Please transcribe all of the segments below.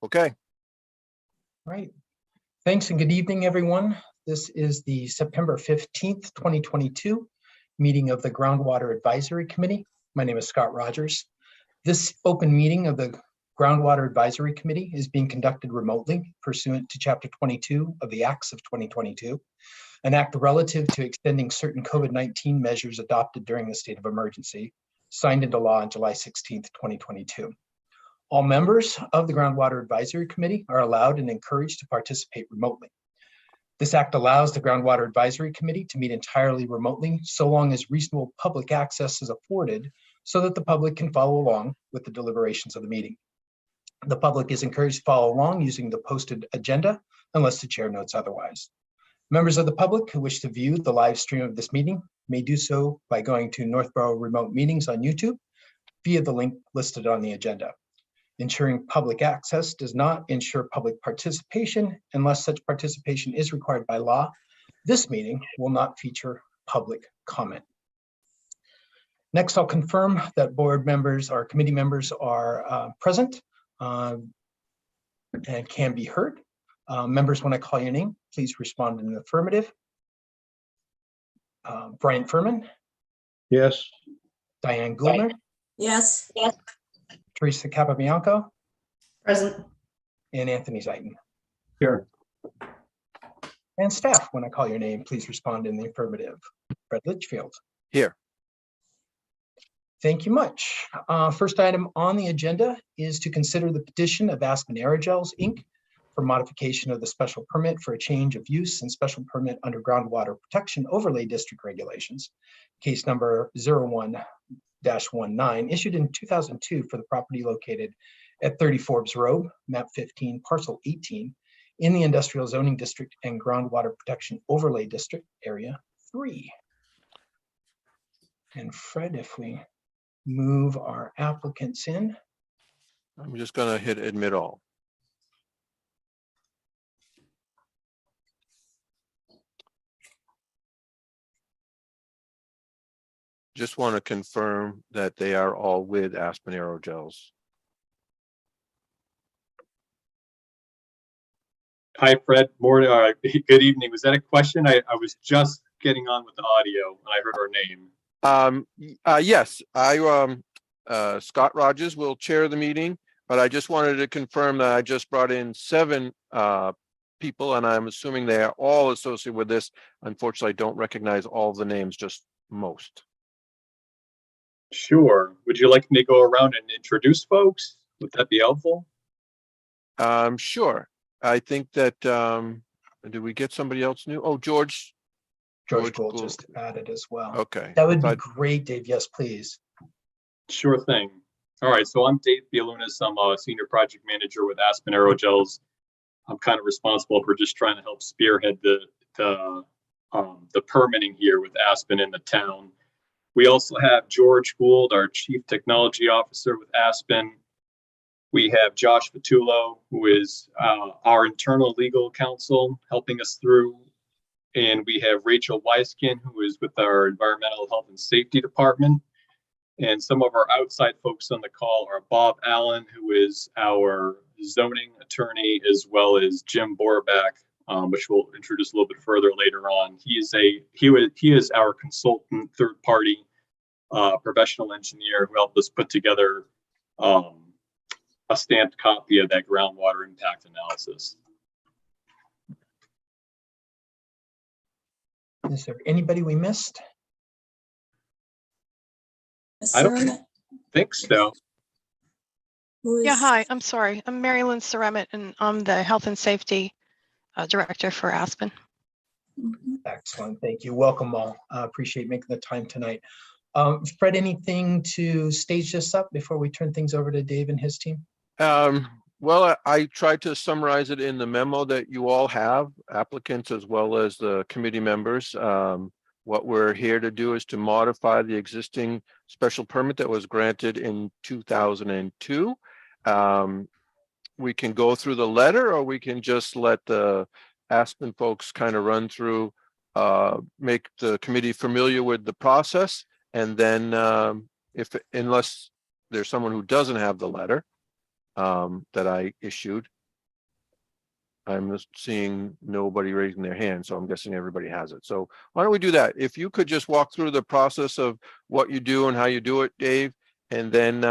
Okay. Right. Thanks and good evening, everyone. This is the September 15th, 2022 meeting of the Groundwater Advisory Committee. My name is Scott Rogers. This open meeting of the Groundwater Advisory Committee is being conducted remotely pursuant to Chapter 22 of the Acts of 2022, an act relative to extending certain COVID-19 measures adopted during the state of emergency, signed into law on July 16th, 2022. All members of the Groundwater Advisory Committee are allowed and encouraged to participate remotely. This act allows the Groundwater Advisory Committee to meet entirely remotely so long as reasonable public access is afforded so that the public can follow along with the deliberations of the meeting. The public is encouraged to follow along using the posted agenda unless the chair notes otherwise. Members of the public who wish to view the live stream of this meeting may do so by going to Northborough Remote Meetings on YouTube via the link listed on the agenda. Ensuring public access does not ensure public participation unless such participation is required by law. This meeting will not feature public comment. Next, I'll confirm that board members or committee members are present and can be heard. Members, when I call your name, please respond in the affirmative. Brian Furman. Yes. Diane Goulner. Yes. Teresa Capabianco. Present. And Anthony Zeiton. Here. And staff, when I call your name, please respond in the affirmative. Fred Litchfield. Here. Thank you much. First item on the agenda is to consider the petition of Aspen Aerogels, Inc. for modification of the special permit for a change of use and special permit under Groundwater Protection Overlay District regulations. Case number 01-19 issued in 2002 for the property located at 30 Forbes Road, map 15, parcel 18 in the Industrial Zoning District and Groundwater Protection Overlay District, Area 3. And Fred, if we move our applicants in. I'm just going to hit admit all. Just want to confirm that they are all with Aspen Aerogels. Hi, Fred. Morning. Good evening. Was that a question? I was just getting on with the audio and I heard our name. Yes, Scott Rogers will chair the meeting, but I just wanted to confirm that I just brought in 7 people, and I'm assuming they are all associated with this. Unfortunately, I don't recognize all the names, just most. Sure. Would you like me to go around and introduce folks? Would that be helpful? Sure. I think that, did we get somebody else new? Oh, George Gould just added as well. Okay. That would be great, Dave. Yes, please. Sure thing. All right. So I'm Dave Bialunas. I'm a senior project manager with Aspen Aerogels. I'm kind of responsible for just trying to help spearhead the permitting here with Aspen in the town. We also have George Gould, our chief technology officer with Aspen. We have Josh Vitullo, who is our internal legal counsel, helping us through. And we have Rachel Weiskin, who is with our environmental health and safety department. And some of our outside folks on the call are Bob Allen, who is our zoning attorney, as well as Jim Borback, which we'll introduce a little bit further later on. He is our consultant, third party professional engineer who helped us put together a stamped copy of that groundwater impact analysis. Is there anybody we missed? I don't think so. Yeah, hi, I'm sorry. I'm Mary Lynn Ceremet, and I'm the Health and Safety Director for Aspen. Excellent, thank you. Welcome all. Appreciate making the time tonight. Fred, anything to stage this up before we turn things over to Dave and his team? Well, I tried to summarize it in the memo that you all have, applicants as well as the committee members. What we're here to do is to modify the existing special permit that was granted in 2002. We can go through the letter, or we can just let the Aspen folks kind of run through, make the committee familiar with the process. And then unless there's someone who doesn't have the letter, that I issued. I'm seeing nobody raising their hand, so I'm guessing everybody has it. So why don't we do that? If you could just walk through the process of what you do and how you do it, Dave, and then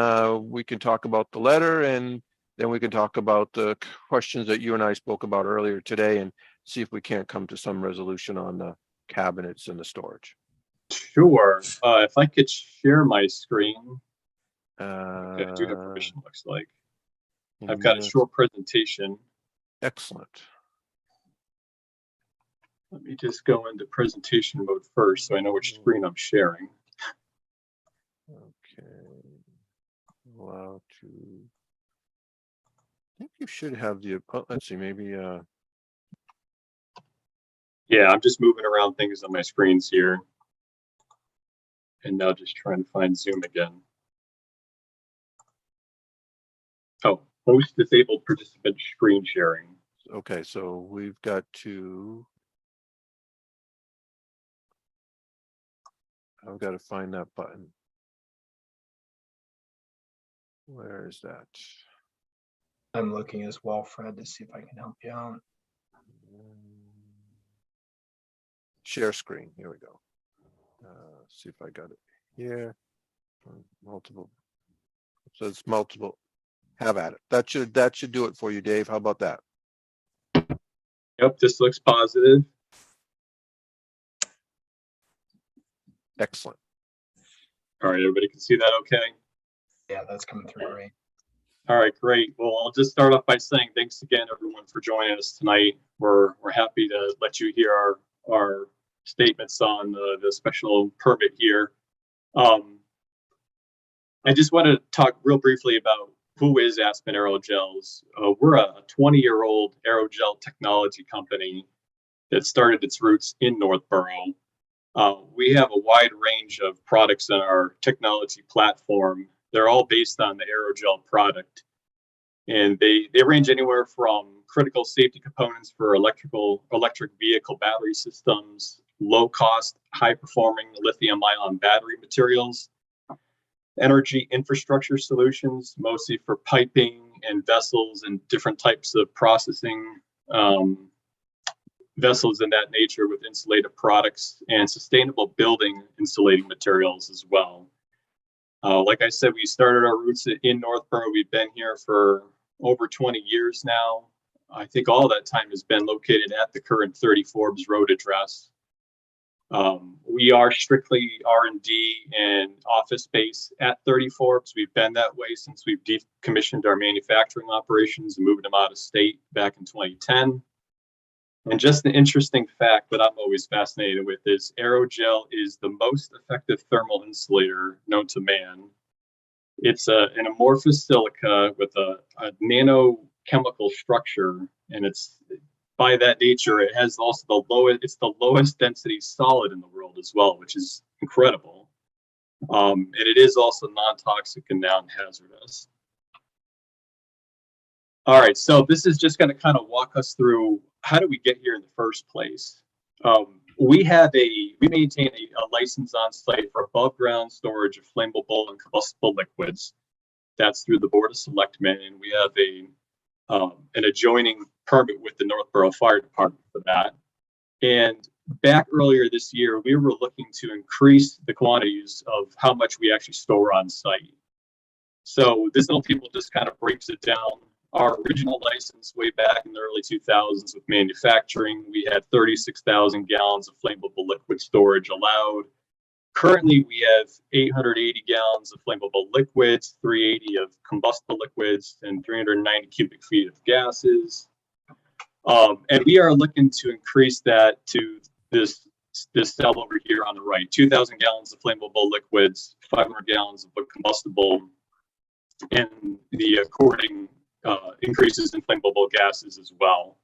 we can talk about the letter, and then we can talk about the questions that you and I spoke about earlier today and see if we can't come to some resolution on the cabinets and the storage. Sure. If I could share my screen. Okay, I do have permission, looks like. I've got a short presentation. Excellent. Let me just go into presentation mode first so I know which screen I'm sharing. Okay. Allow to. I think you should have the, let's see, maybe. Yeah, I'm just moving around things on my screens here. And now just trying to find Zoom again. Oh, host disabled participant screen sharing. Okay, so we've got to. I've got to find that button. Where is that? I'm looking as well, Fred, to see if I can help you out. Share screen. Here we go. See if I got it here. Multiple. So it's multiple. Have at it. That should do it for you, Dave. How about that? Yep, this looks positive. Excellent. All right, everybody can see that okay? Yeah, that's coming through great. All right, great. Well, I'll just start off by saying thanks again, everyone, for joining us tonight. We're happy to let you hear our statements on the special permit here. I just want to talk real briefly about who is Aspen Aerogels. We're a 20-year-old aerogel technology company that started its roots in Northborough. We have a wide range of products in our technology platform. They're all based on the aerogel product. And they range anywhere from critical safety components for electric vehicle battery systems, low-cost, high-performing lithium-ion battery materials, energy infrastructure solutions, mostly for piping and vessels and different types of processing vessels in that nature with insulated products, and sustainable building insulating materials as well. Like I said, we started our roots in Northborough. We've been here for over 20 years now. I think all that time has been located at the current 30 Forbes Road address. We are strictly R&D and office space at 30 Forbes. We've been that way since we've decommissioned our manufacturing operations and moved them out of state back in 2010. And just an interesting fact that I'm always fascinated with is aerogel is the most effective thermal insulator known to man. It's an amorphous silica with a nanochemical structure, and it's by that nature, it has also it's the lowest density solid in the world as well, which is incredible. And it is also non-toxic and non-hazardous. All right, so this is just going to kind of walk us through how do we get here in the first place. We maintain a license on site for above ground storage of flammable and combustible liquids. That's through the Board of Selectmen, and we have an adjoining permit with the Northborough Fire Department for that. And back earlier this year, we were looking to increase the quantities of how much we actually store on site. So this little table just kind of breaks it down. Our original license way back in the early 2000s with manufacturing, we had 36,000 gallons of flammable liquid storage allowed. Currently, we have 880 gallons of flammable liquids, 380 of combustible liquids, and 390 cubic feet of gases. And we are looking to increase that to this cell over here on the right, 2,000 gallons of flammable liquids, 500 gallons of combustible, and the according increases in flammable gases as well.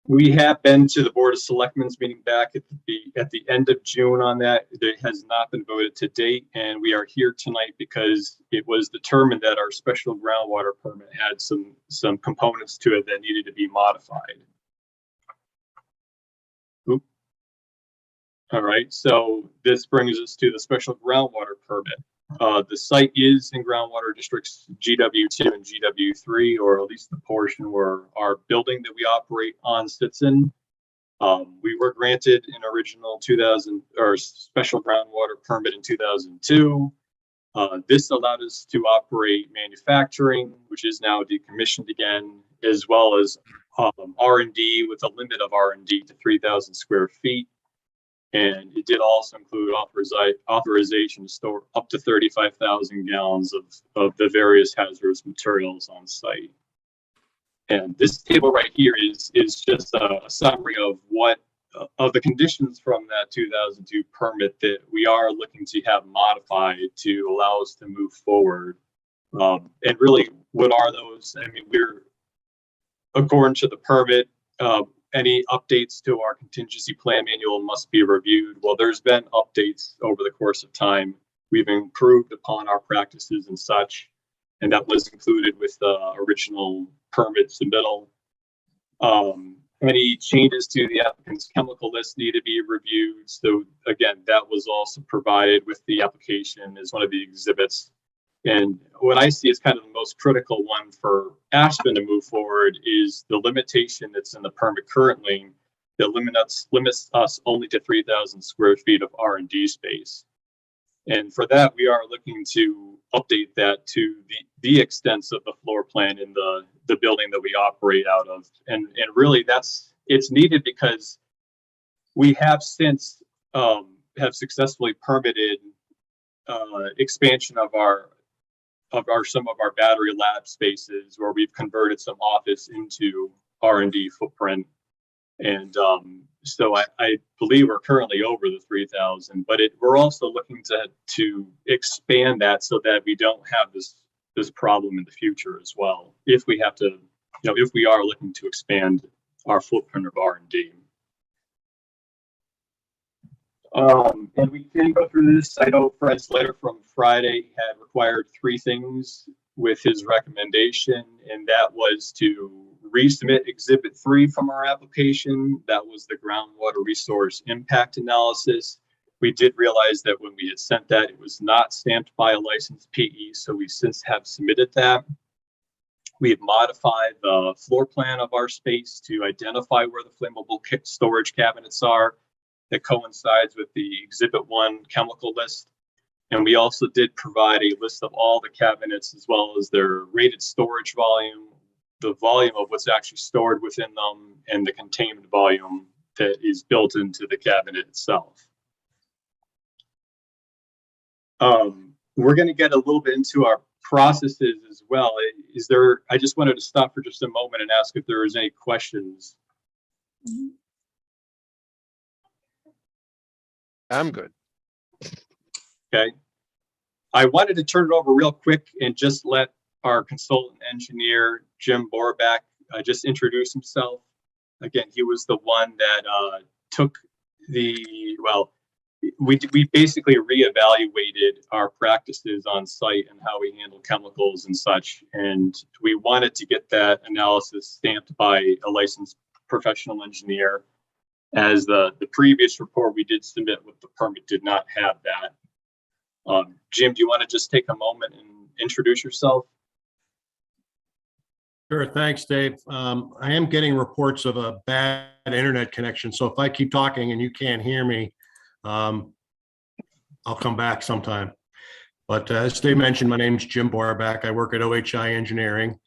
We have been to the Board of Selectmen's meeting back at the end of June on that. It has not been voted to date, and we are here tonight because it was determined that our special groundwater permit had some components to it that needed to be modified. Oop. All right, so this brings us to the special groundwater permit. The site is in groundwater districts GW2 and GW3, or at least the portion where our building that we operate on sits in. We were granted an original 2000 or special groundwater permit in 2002. This allowed us to operate manufacturing, which is now decommissioned again, as well as R&D with a limit of R&D to 3,000 square feet. And it did also include authorization to store up to 35,000 gallons of the various hazardous materials on site. And this table right here is just a summary of the conditions from that 2002 permit that we are looking to have modified to allow us to move forward. And really, what are those? I mean, according to the permit, any updates to our contingency plan manual must be reviewed. Well, there's been updates over the course of time. We've improved upon our practices and such, and that was included with the original permit submittal. Any changes to the applicant's chemical list need to be reviewed. So again, that was also provided with the application as one of the exhibits. And what I see as kind of the most critical one for Aspen to move forward is the limitation that's in the permit currently that limits us only to 3,000 square feet of R&D space. And for that, we are looking to update that to the extents of the floor plan in the building that we operate out of. And really it's needed because we have since have successfully permitted expansion of some of our battery lab spaces where we've converted some office into R&D footprint. And so I believe we're currently over the 3,000, but we're also looking to expand that so that we don't have this problem in the future as well. If we have to, if we are looking to expand our footprint of R&D. And we can go through this. I know Fred's letter from Friday had required 3 things with his recommendation, and that was to resubmit Exhibit 3 from our application. That was the groundwater resource impact analysis. We did realize that when we had sent that, it was not stamped by a licensed PE, so we since have submitted that. We have modified the floor plan of our space to identify where the flammable storage cabinets are. That coincides with the Exhibit 1 chemical list. And we also did provide a list of all the cabinets as well as their rated storage volume, the volume of what's actually stored within them, and the containment volume that is built into the cabinet itself. We're going to get a little bit into our processes as well. I just wanted to stop for just a moment and ask if there is any questions. I'm good. Okay. I wanted to turn it over real quick and just let our consultant engineer, Jim Borback, just introduce himself. Again, he was the one that took we basically reevaluated our practices on site and how we handle chemicals and such. And we wanted to get that analysis stamped by a licensed professional engineer, as the previous report we did submit with the permit did not have that. Jim, do you want to just take a moment and introduce yourself? Sure, thanks, Dave. I am getting reports of a bad internet connection, so if I keep talking and you can't hear me, I'll come back sometime. But as Dave mentioned, my name is Jim Borback. I work at OHI Engineering,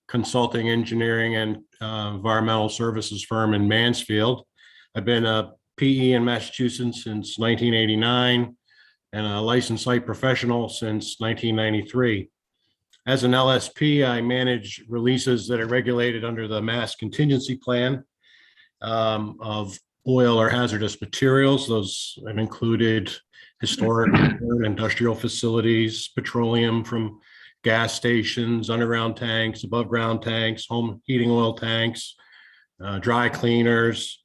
consulting engineering and environmental services firm in Mansfield. I've been a PE in Massachusetts since 1989 and a licensed site professional since 1993. As an LSP, I manage releases that are regulated under the Mass Contingency Plan of oil or hazardous materials. Those have included historic industrial facilities, petroleum from gas stations, underground tanks, above ground tanks, home heating oil tanks, dry cleaners.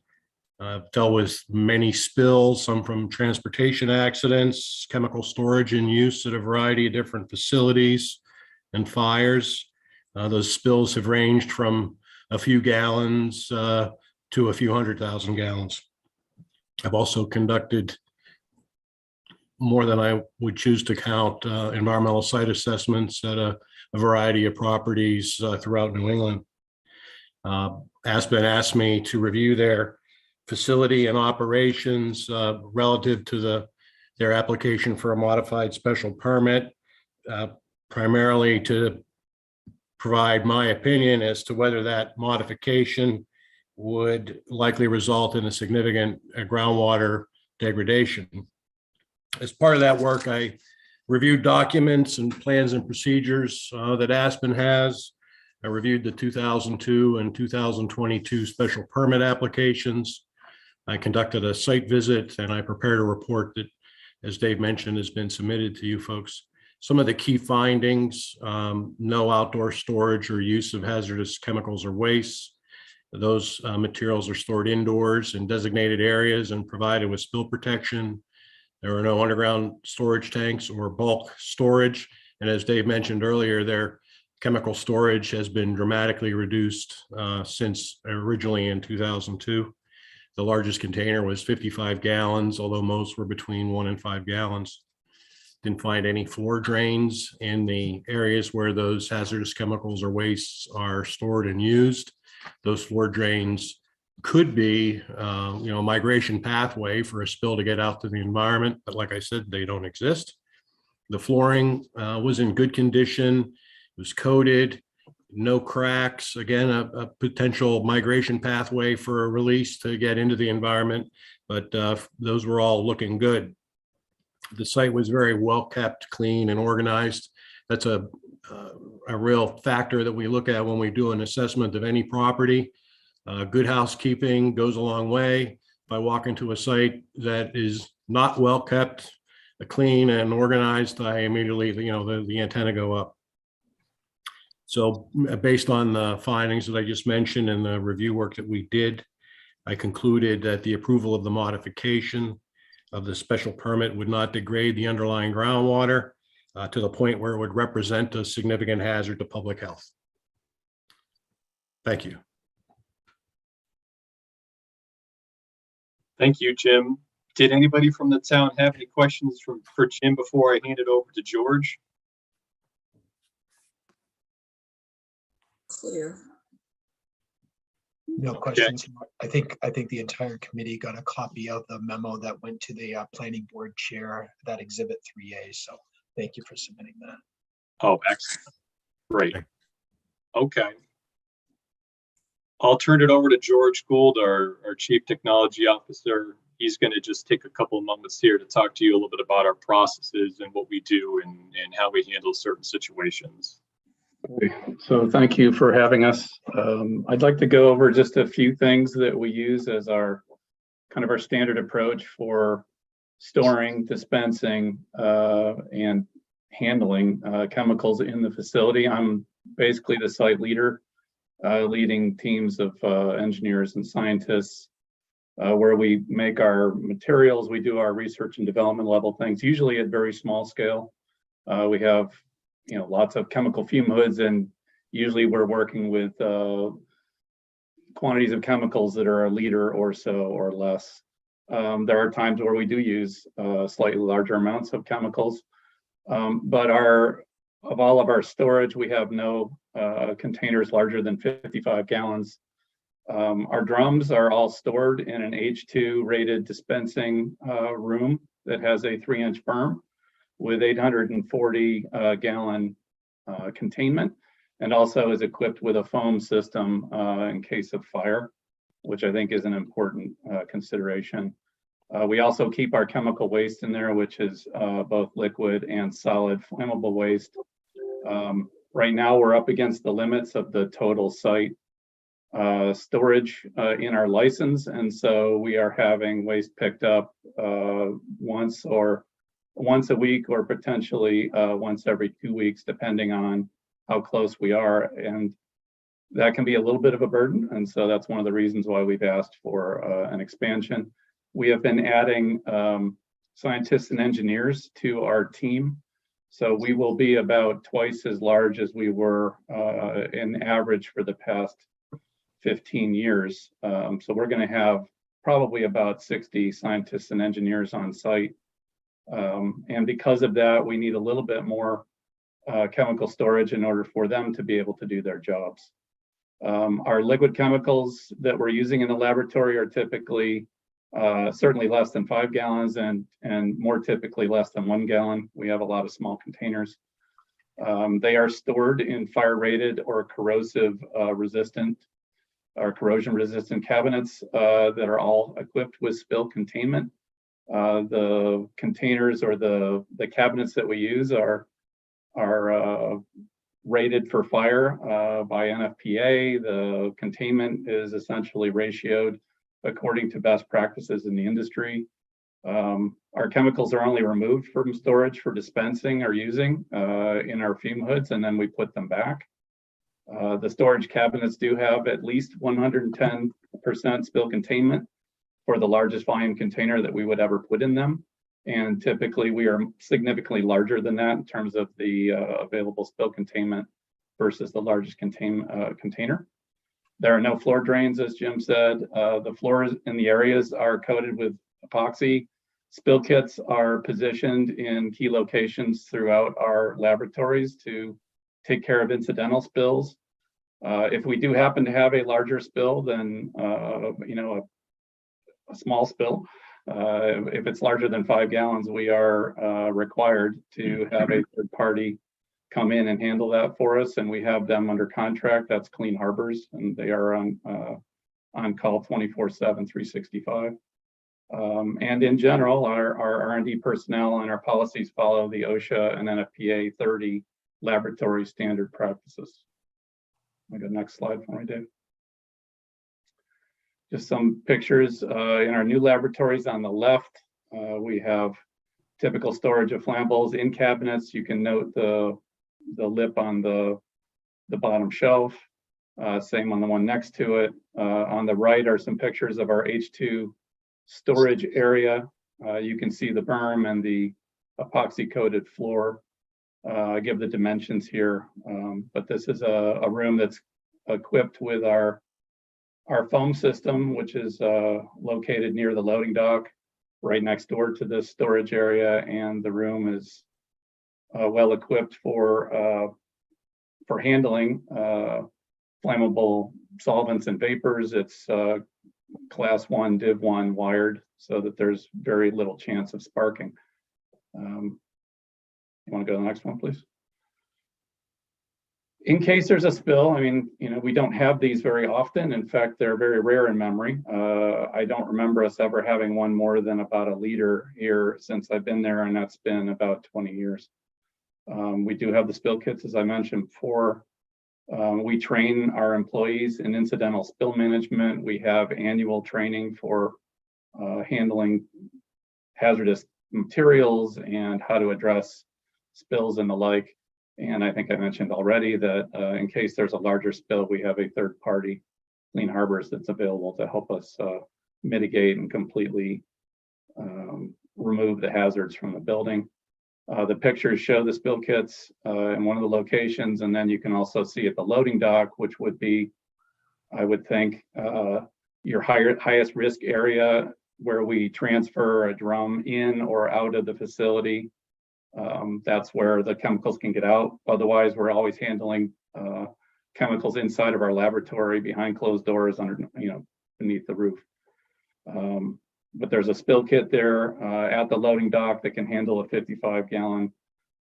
I've dealt with many spills, some from transportation accidents, chemical storage and use at a variety of different facilities, and fires. Those spills have ranged from a few gallons to a few 100,000 gallons. I've also conducted more than I would choose to count environmental site assessments at a variety of properties throughout New England. Aspen asked me to review their facility and operations relative to their application for a modified special permit, primarily to provide my opinion as to whether that modification would likely result in a significant groundwater degradation. As part of that work, I reviewed documents and plans and procedures that Aspen has. I reviewed the 2002 and 2022 special permit applications. I conducted a site visit and I prepared a report that, as Dave mentioned, has been submitted to you folks. Some of the key findings: no outdoor storage or use of hazardous chemicals or wastes. Those materials are stored indoors in designated areas and provided with spill protection. There are no underground storage tanks or bulk storage. And as Dave mentioned earlier, their chemical storage has been dramatically reduced since originally in 2002. The largest container was 55 gallons, although most were between 1 and 5 gallons. Didn't find any floor drains in the areas where those hazardous chemicals or wastes are stored and used. Those floor drains could be, a migration pathway for a spill to get out to the environment, but like I said, they don't exist. The flooring was in good condition. It was coated, no cracks. Again, a potential migration pathway for a release to get into the environment, but those were all looking good. The site was very well kept, clean, and organized. That's a real factor that we look at when we do an assessment of any property. Good housekeeping goes a long way. If I walk into a site that is not well kept, clean, and organized, I immediately, the antenna go up. So based on the findings that I just mentioned and the review work that we did, I concluded that the approval of the modification of the special permit would not degrade the underlying groundwater to the point where it would represent a significant hazard to public health. Thank you. Thank you, Jim. Did anybody from the town have any questions for Jim before I hand it over to George? Clear. No questions. I think the entire committee got a copy of the memo that went to the planning board chair, that exhibit 3A. So thank you for submitting that. Oh, excellent. Great. Okay. I'll turn it over to George Gould, our Chief Technology Officer. He's going to just take a couple of moments here to talk to you a little bit about our processes and what we do and how we handle certain situations. So thank you for having us. I'd like to go over just a few things that we use as our kind of our standard approach for storing, dispensing, and handling chemicals in the facility. I'm basically the site leader, leading teams of engineers and scientists where we make our materials. We do our research and development level things, usually at very small scale. We have lots of chemical fume hoods, and usually we're working with quantities of chemicals that are a liter or so or less. There are times where we do use slightly larger amounts of chemicals, but of all of our storage, we have no containers larger than 55 gallons. Our drums are all stored in an H2 rated dispensing room that has a 3-inch berm with 840 gallon containment, and also is equipped with a foam system in case of fire, which I think is an important consideration. We also keep our chemical waste in there, which is both liquid and solid flammable waste. Right now, we're up against the limits of the total site storage in our license, and so we are having waste picked up once a week, or potentially once every 2 weeks, depending on how close we are. And that can be a little bit of a burden. And so that's one of the reasons why we've asked for an expansion. We have been adding scientists and engineers to our team. So we will be about twice as large as we were in average for the past 15 years. So we're going to have probably about 60 scientists and engineers on site And because of that, we need a little bit more chemical storage in order for them to be able to do their jobs. Our liquid chemicals that we're using in the laboratory are typically certainly less than 5 gallons and more typically less than 1 gallon. We have a lot of small containers. They are stored in fire rated or corrosion resistant cabinets that are all equipped with spill containment. The containers or the cabinets that we use are rated for fire by NFPA. The containment is essentially ratioed according to best practices in the industry. Our chemicals are only removed from storage for dispensing or using in our fume hoods, and then we put them back. The storage cabinets do have at least 110% spill containment for the largest volume container that we would ever put in them. And typically we are significantly larger than that in terms of the available spill containment versus the largest container. There are no floor drains, as Jim said. The floors in the areas are coated with epoxy. Spill kits are positioned in key locations throughout our laboratories to take care of incidental spills. If we do happen to have a larger spill than a small spill, if it's larger than 5 gallons, we are required to have a third party come in and handle that for us, and we have them under contract. That's Clean Harbors, and they are on call 24/7, 365. And in general, our R&D personnel and our policies follow the OSHA and NFPA 30 laboratory standard practices. I got next slide for me, Dave. Just some pictures in our new laboratories. On the left, we have typical storage of flammables in cabinets. You can note the lip on the bottom shelf. Same on the one next to it. On the right are some pictures of our H2 storage area. You can see the berm and the epoxy coated floor. I give the dimensions here, but this is a room that's equipped with our foam system, which is located near the loading dock, right next door to this storage area, and the room is well equipped for handling flammable solvents and vapors. It's class 1, div 1 wired, so that there's very little chance of sparking. You want to go to the next one, please? In case there's a spill, I mean, we don't have these very often. In fact, they're very rare in memory. I don't remember us ever having one more than about a liter here since I've been there, and that's been about 20 years. We do have the spill kits, as I mentioned before. We train our employees in incidental spill management. We have annual training for handling hazardous materials and how to address spills and the like. And I think I mentioned already that in case there's a larger spill, we have a third party, Clean Harbors, that's available to help us mitigate and completely remove the hazards from the building. The pictures show the spill kits in one of the locations, and then you can also see at the loading dock, which would be, I would think, your highest risk area where we transfer a drum in or out of the facility. That's where the chemicals can get out. Otherwise, we're always handling chemicals inside of our laboratory behind closed doors under, beneath the roof. But there's a spill kit there at the loading dock that can handle a 55-gallon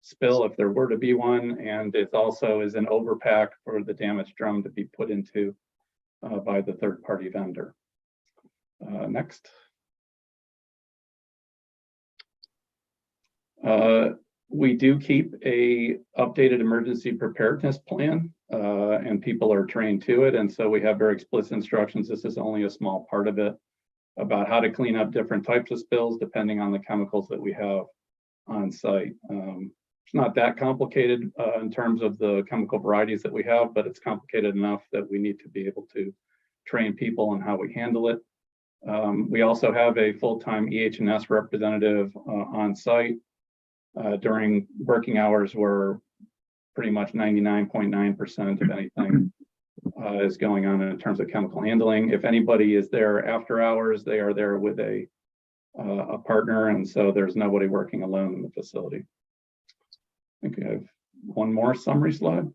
spill if there were to be one, and it also is an overpack for the damaged drum to be put into by the third-party vendor. Next. We do keep a updated emergency preparedness plan, and people are trained to it, and so we have very explicit instructions. This is only a small part of it, about how to clean up different types of spills depending on the chemicals that we have on site. It's not that complicated in terms of the chemical varieties that we have, but it's complicated enough that we need to be able to train people on how we handle it. We also have a full-time EH&S representative on site during working hours, where pretty much 99.9% of anything is going on in terms of chemical handling. If anybody is there after hours, they are there with a a partner, and so there's nobody working alone in the facility. I think I have one more summary slide.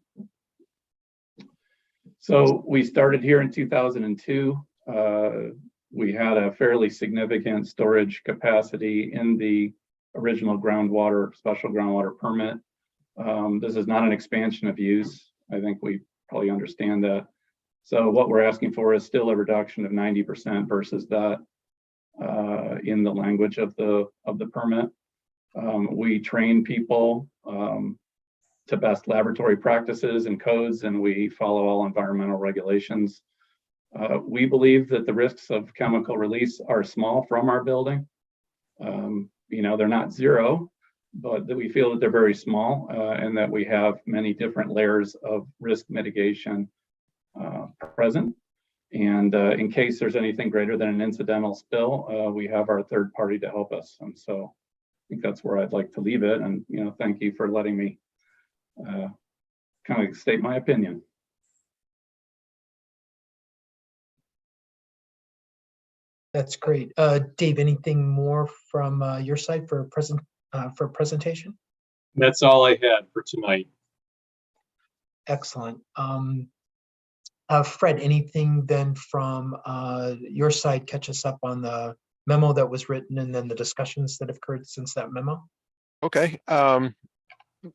So we started here in 2002. We had a fairly significant storage capacity in the original special groundwater permit. This is not an expansion of use. I think we probably understand that. So what we're asking for is still a reduction of 90% versus that in the language of the permit. We train people to best laboratory practices and codes, and we follow all environmental regulations. We believe that the risks of chemical release are small from our building. They're not zero, but that we feel that they're very small and that we have many different layers of risk mitigation present. And in case there's anything greater than an incidental spill, we have our third party to help us. And so I think that's where I'd like to leave it. And, thank you for letting me kind of state my opinion. That's great. Dave, anything more from your side for presentation? That's all I had for tonight. Excellent. Fred, anything then from your side catch us up on the memo that was written and then the discussions that have occurred since that memo? Okay.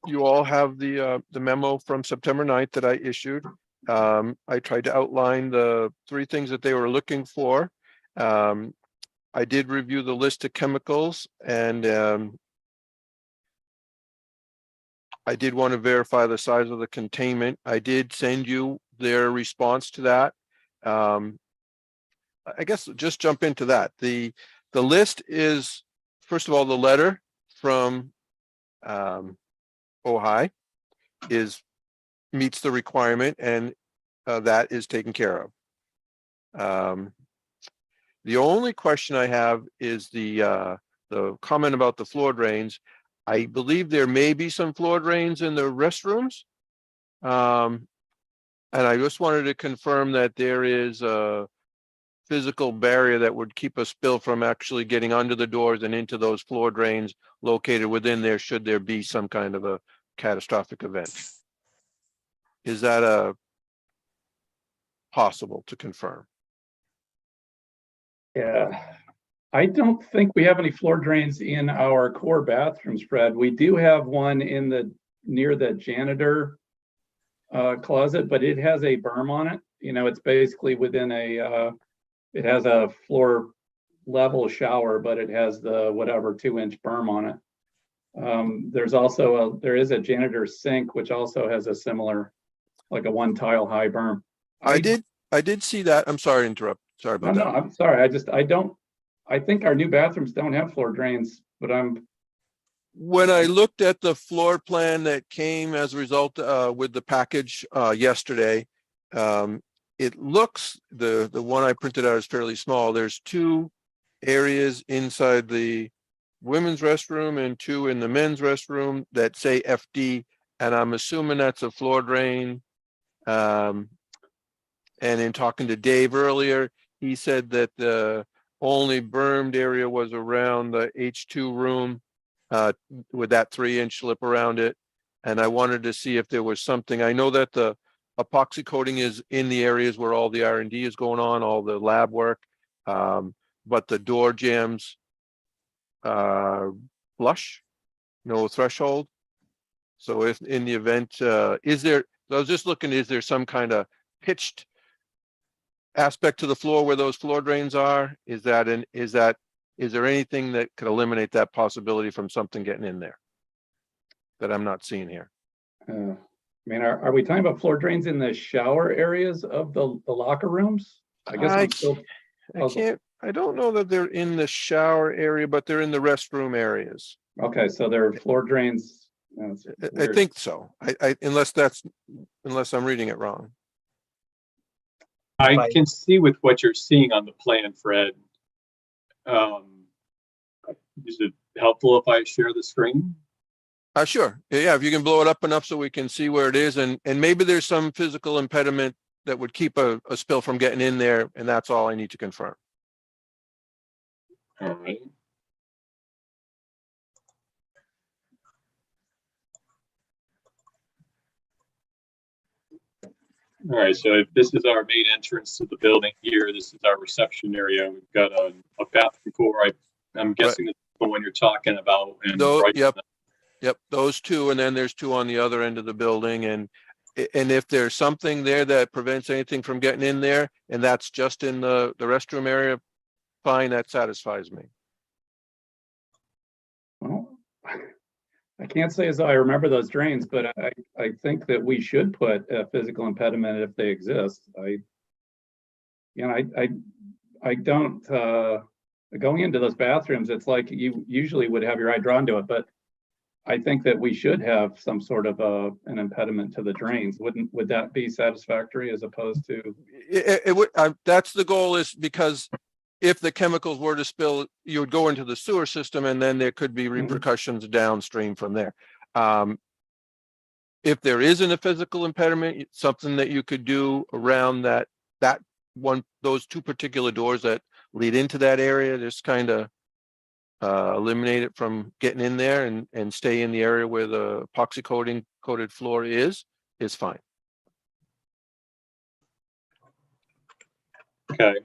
You all have the memo from September 9th that I issued. I tried to outline the 3 things that they were looking for. I did review the list of chemicals, and I did want to verify the size of the containment. I did send you their response to that. I guess just jump into that. The list is, first of all, the letter from OHI meets the requirement, and that is taken care of. The only question I have is the comment about the floor drains. I believe there may be some floor drains in the restrooms. And I just wanted to confirm that there is a physical barrier that would keep a spill from actually getting under the doors and into those floor drains located within there should there be some kind of a catastrophic event. Is that possible to confirm? Yeah, I don't think we have any floor drains in our core bathrooms, Fred. We do have one near the janitor closet, but it has a berm on it. It's basically within it has a floor level shower, but it has the whatever 2-inch berm on it. There is a janitor sink, which also has a similar, like a 1 tile high berm. I did see that. I'm sorry to interrupt. Sorry about that. No, I'm sorry. I think our new bathrooms don't have floor drains, but when I looked at the floor plan that came as a result with the package yesterday, it looks, the one I printed out is fairly small. There's 2 areas inside the women's restroom and 2 in the men's restroom that say FD, and I'm assuming that's a floor drain. And in talking to Dave earlier, he said that the only bermed area was around the H2 room with that 3-inch lip around it. And I wanted to see if there was something. I know that the epoxy coating is in the areas where all the R&D is going on, all the lab work, but the door jambs flush, no threshold. So if in the event, I was just looking, is there some kind of pitched aspect to the floor where those floor drains are? Is there anything that could eliminate that possibility from something getting in there that I'm not seeing here? Are we talking about floor drains in the shower areas of the locker rooms? I guess I don't know that they're in the shower area, but they're in the restroom areas. Okay, so there are floor drains. I think so. Unless I'm reading it wrong. I can see with what you're seeing on the plan, Fred. Is it helpful if I share the screen? Sure. Yeah, if you can blow it up enough so we can see where it is, and maybe there's some physical impediment that would keep a spill from getting in there, and that's all I need to confirm. All right. All right, so if this is our main entrance to the building here, this is our reception area. We've got a bathroom floor. I'm guessing that's the one you're talking about. And Though, right, yep, those two, and then there's two on the other end of the building, and if there's something there that prevents anything from getting in there, and that's just in the restroom area, fine, that satisfies me. Well, I can't say as though I remember those drains, but I think that we should put a physical impediment if they exist. I don't, going into those bathrooms, it's like you usually would have your eye drawn to it, but I think that we should have some sort of an impediment to the drains. Would that be satisfactory as opposed to? It would, that's the goal, is because if the chemicals were to spill, you would go into the sewer system, and then there could be repercussions downstream from there. If there isn't a physical impediment, something that you could do around that one, those two particular doors that lead into that area, just kind of eliminate it from getting in there and stay in the area where the epoxy coated floor is fine. okay.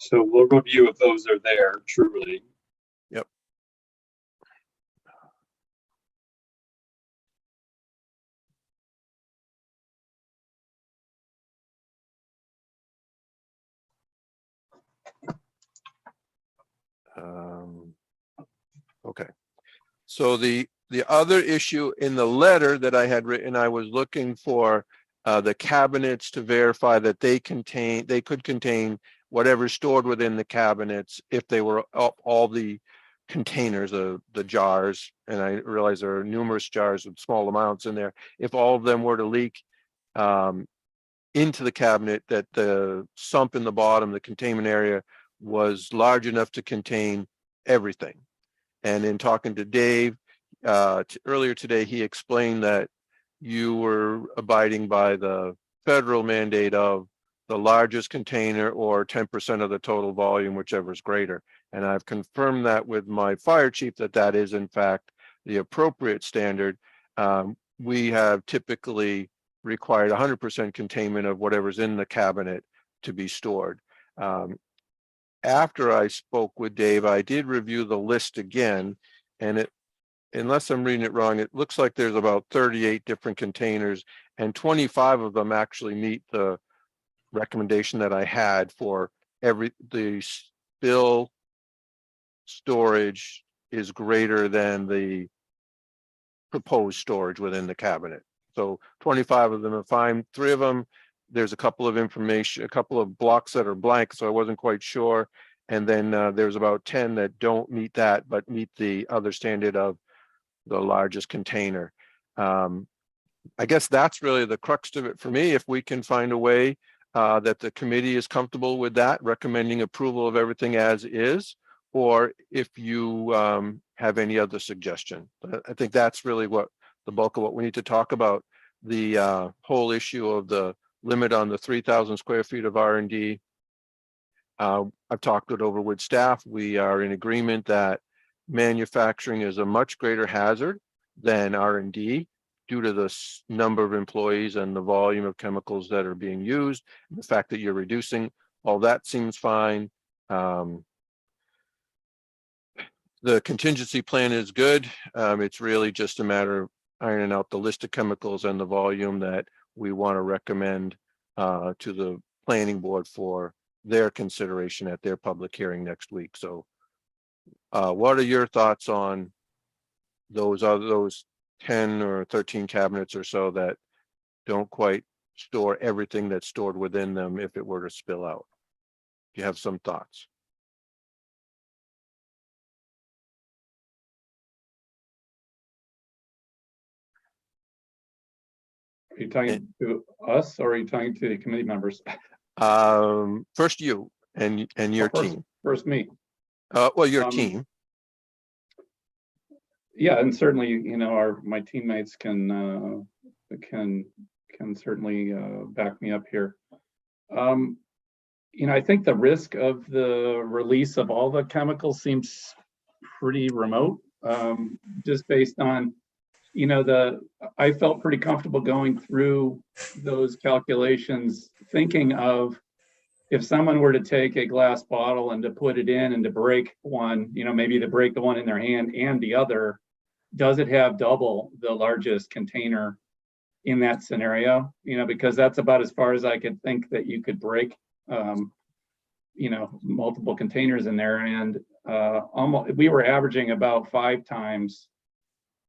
So we'll review if those are there truly. Yep. Okay. So the other issue in the letter that I had written, I was looking for the cabinets to verify that they could contain whatever's stored within the cabinets if they were all the containers of the jars. And I realize there are numerous jars with small amounts in there. If all of them were to leak into the cabinet, that the sump in the bottom, the containment area, was large enough to contain everything. And in talking to Dave earlier today, he explained that you were abiding by the federal mandate of the largest container or 10% of the total volume, whichever is greater. And I've confirmed that with my fire chief that is in fact the appropriate standard. We have typically required 100% containment of whatever's in the cabinet to be stored. After I spoke with Dave, I did review the list again, and unless I'm reading it wrong, it looks like there's about 38 different containers, and 25 of them actually meet the recommendation that I had for the spill storage is greater than the proposed storage within the cabinet. So 25 of them are fine. 3 of them, there's a couple of blocks that are blank, so I wasn't quite sure. And then there's about 10 that don't meet that, but meet the other standard of the largest container. I guess that's really the crux of it for me. If we can find a way that the committee is comfortable with that, recommending approval of everything as is, or if you have any other suggestion. I think that's really what the bulk of what we need to talk about. The whole issue of the limit on the 3,000 square feet of R&D. I've talked it over with staff. We are in agreement that manufacturing is a much greater hazard than R&D due to the number of employees and the volume of chemicals that are being used. The fact that you're reducing, all that seems fine. The contingency plan is good. It's really just a matter of ironing out the list of chemicals and the volume that we want to recommend to the planning board for their consideration at their public hearing next week. So what are your thoughts on those 10 or 13 cabinets or so that don't quite store everything that's stored within them if it were to spill out? Do you have some thoughts? Are you talking to us or are you talking to the committee members? First you and your team. First me. Well, your team. Yeah, and certainly, my teammates can certainly back me up here. I think the risk of the release of all the chemicals seems pretty remote, just based on, you know, I felt pretty comfortable going through those calculations, thinking of if someone were to take a glass bottle and to put it in and to break one, you know, maybe to break the one in their hand and the other, does it have double the largest container in that scenario? You know, because that's about as far as I could think that you could break, you know, multiple containers in there. And almost, we were averaging about 5 times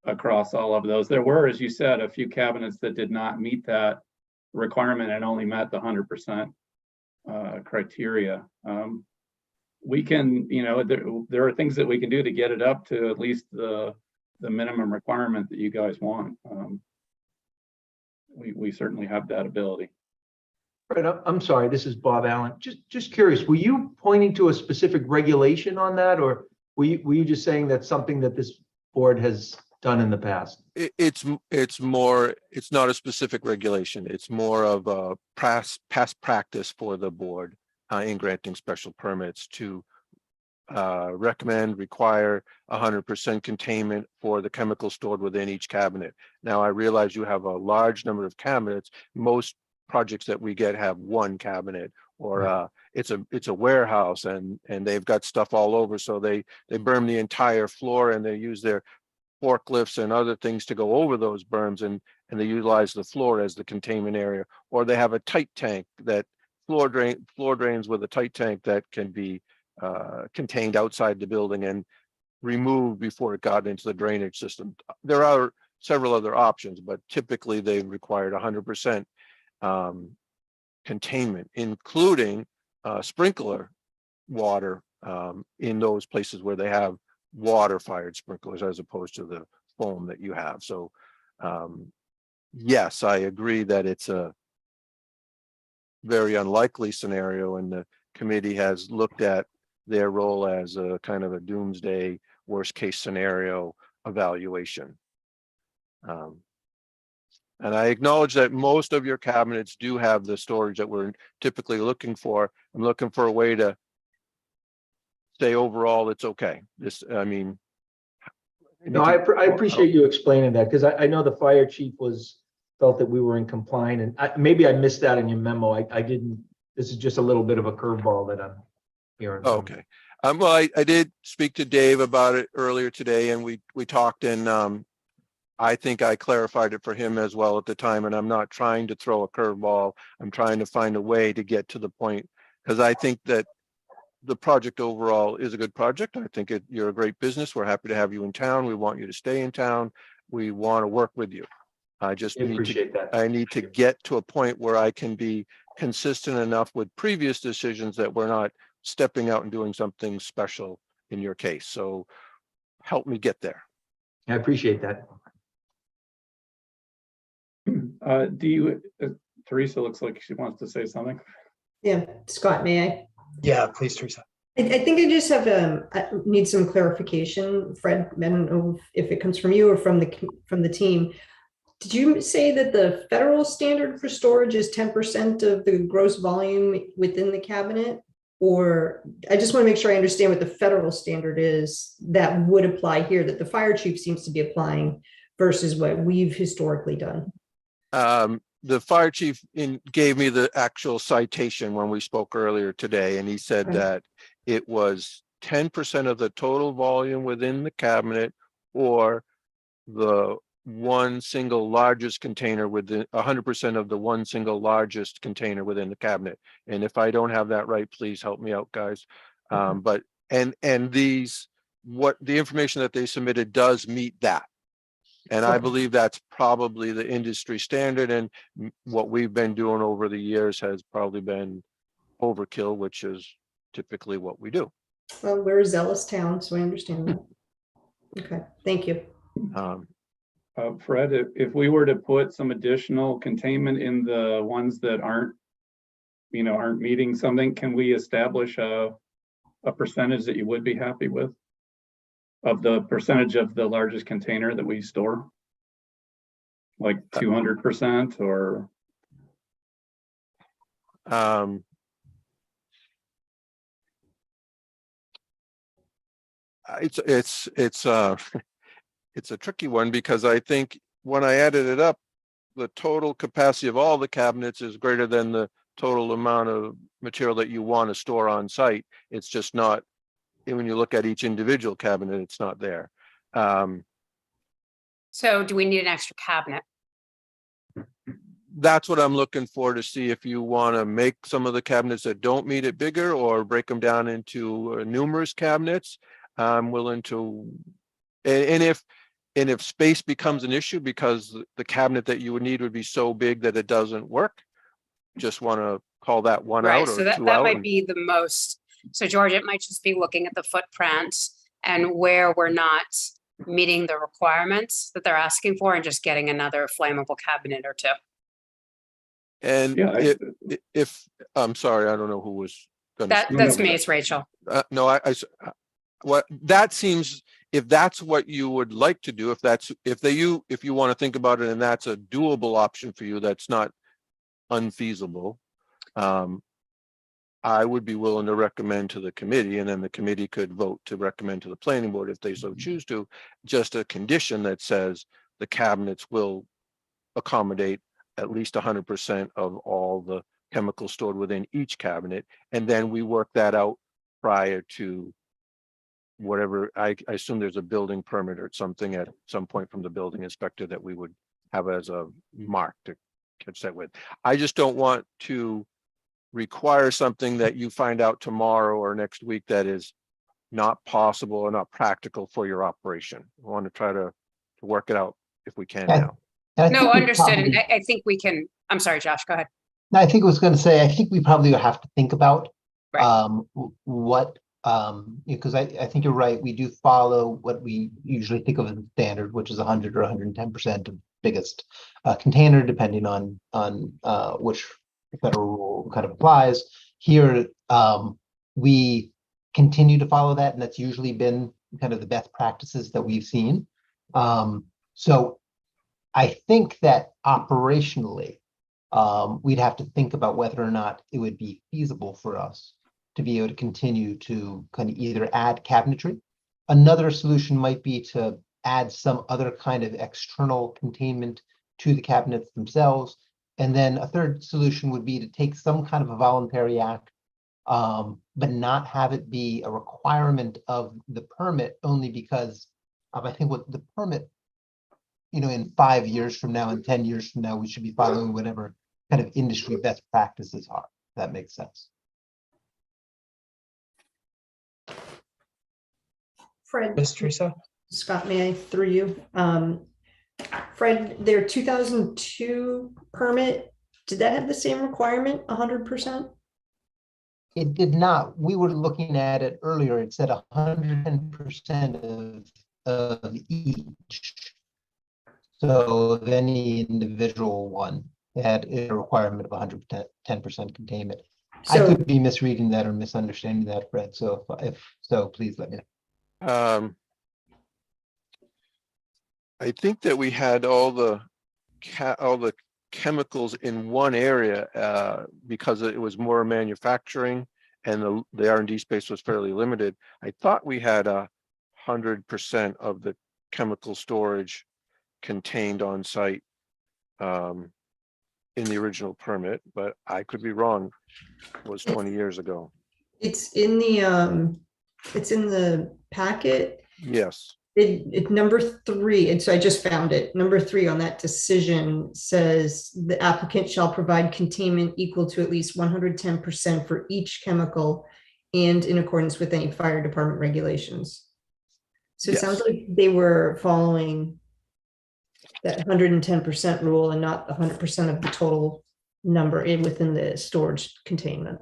across all of those. There were, as you said, a few cabinets that did not meet that requirement and only met the 100% criteria. We can, you know, there are things that we can do to get it up to at least the minimum requirement that you guys want. We certainly have that ability. Right, I'm sorry, this is Bob Allen. Just curious, were you pointing to a specific regulation on that, or were you just saying that's something that this board has done in the past? It's not a specific regulation. It's more of a past practice for the board in granting special permits to recommend, require 100% containment for the chemical stored within each cabinet. Now, I realize you have a large number of cabinets. Most projects that we get have one cabinet, or it's a warehouse, and they've got stuff all over, so they berm the entire floor, and they use their forklifts and other things to go over those berms, and they utilize the floor as the containment area. Or they have a tight tank, that floor drains with a tight tank that can be contained outside the building and removed before it got into the drainage system. There are several other options, but typically they required 100% containment, including sprinkler water in those places where they have water-fired sprinklers as opposed to the foam that you have. So yes, I agree that it's a very unlikely scenario, and the committee has looked at their role as a kind of a doomsday worst case scenario evaluation. And I acknowledge that most of your cabinets do have the storage that we're typically looking for. I'm looking for a way to say overall it's okay. This, I mean, No, I appreciate you explaining that, because I know the fire chief felt that we were in compliance, and maybe I missed that in your memo. I didn't. This is just a little bit of a curveball that I'm hearing. Okay. Well, I did speak to Dave about it earlier today, and we talked, and I think I clarified it for him as well at the time. And I'm not trying to throw a curveball. I'm trying to find a way to get to the point, because I think that the project overall is a good project. I think you're a great business. We're happy to have you in town. We want you to stay in town. We want to work with you. I just appreciate that. I need to get to a point where I can be consistent enough with previous decisions that we're not stepping out and doing something special in your case. So help me get there. I appreciate that. Teresa looks like she wants to say something. Yeah, Scott, may I? Yeah, please, Teresa. I think I just have I need some clarification. Fred, I don't know if it comes from you or from the team. Did you say that the federal standard for storage is 10% of the gross volume within the cabinet? Or I just want to make sure I understand what the federal standard is that would apply here, that the fire chief seems to be applying versus what we've historically done. The fire chief gave me the actual citation when we spoke earlier today, and he said that it was 10% of the total volume within the cabinet, or the one single largest container within 100% of the one single largest container within the cabinet. And if I don't have that right, please help me out, guys. But what the information that they submitted does meet that. And I believe that's probably the industry standard, and what we've been doing over the years has probably been overkill, which is typically what we do. Well, we're a zealous town, so I understand that. Okay, thank you. Fred, if we were to put some additional containment in the ones that aren't meeting something, can we establish a percentage that you would be happy with, of the percentage of the largest container that we store? Like 200% or? It's it's a tricky one because I think when I added it up, the total capacity of all the cabinets is greater than the total amount of material that you want to store on site. It's just not, when you look at each individual cabinet, it's not there. So do we need an extra cabinet? That's what I'm looking for, to see if you want to make some of the cabinets that don't meet it bigger or break them down into numerous cabinets. I'm willing to, and if space becomes an issue because the cabinet that you would need would be so big that it doesn't work, just want to call that one Right, out so or that two that out. might be the most, so George, it might just be looking at the footprint and where we're not meeting the requirements that they're asking for and just getting another flammable cabinet or two. And Yeah, if, I'm sorry, I don't know who was gonna. That's me, it's Rachel. No, what that seems, if that's what you would like to do, if you want to think about it and that's a doable option for you, that's not unfeasible. I would be willing to recommend to the committee, and then the committee could vote to recommend to the planning board if they so choose to, just a condition that says the cabinets will accommodate at least 100% of all the chemicals stored within each cabinet. And then we work that out prior to whatever, I assume there's a building permit or something at some point from the building inspector that we would have as a mark to catch that with. I just don't want to require something that you find out tomorrow or next week that is not possible or not practical for your operation. I want to try to work it out if we can now. No, understood. And I think we can, I'm sorry, Josh, go ahead. I think I was going to say, I think we probably have to think about Right. what, because I think you're right. We do follow what we usually think of as standard, which is 100 or 110% of biggest container, depending on which federal rule kind of applies. Here, we continue to follow that, and that's usually been kind of the best practices that we've seen. So I think that operationally, we'd have to think about whether or not it would be feasible for us to be able to continue to kind of either add cabinetry. Another solution might be to add some other kind of external containment to the cabinets themselves. And then a third solution would be to take some kind of a voluntary act, but not have it be a requirement of the permit, only because of, I think, what the permit, in 5 years from now and 10 years from now, we should be following whatever kind of industry best practices are. If that makes sense. Fred, Ms. Teresa? Scott, may I through you? Fred, their 2002 permit, did that have the same requirement, 100%? It did not. We were looking at it earlier. It said 110% of each. So of any individual one had a requirement of 110% containment. So, I could be misreading that or misunderstanding that, Fred. So if so, please let me know. I think that we had all the chemicals in one area because it was more manufacturing and the R&D space was fairly limited. I thought we had 100% of the chemical storage contained on site in the original permit, but I could be wrong. It was 20 years ago. It's in the packet. Yes. It number 3, and so I just found it. Number 3 on that decision says the applicant shall provide containment equal to at least 110% for each chemical and in accordance with any fire department regulations. So it sounds like they were following that 110% rule and not 100% of the total number within the storage containment.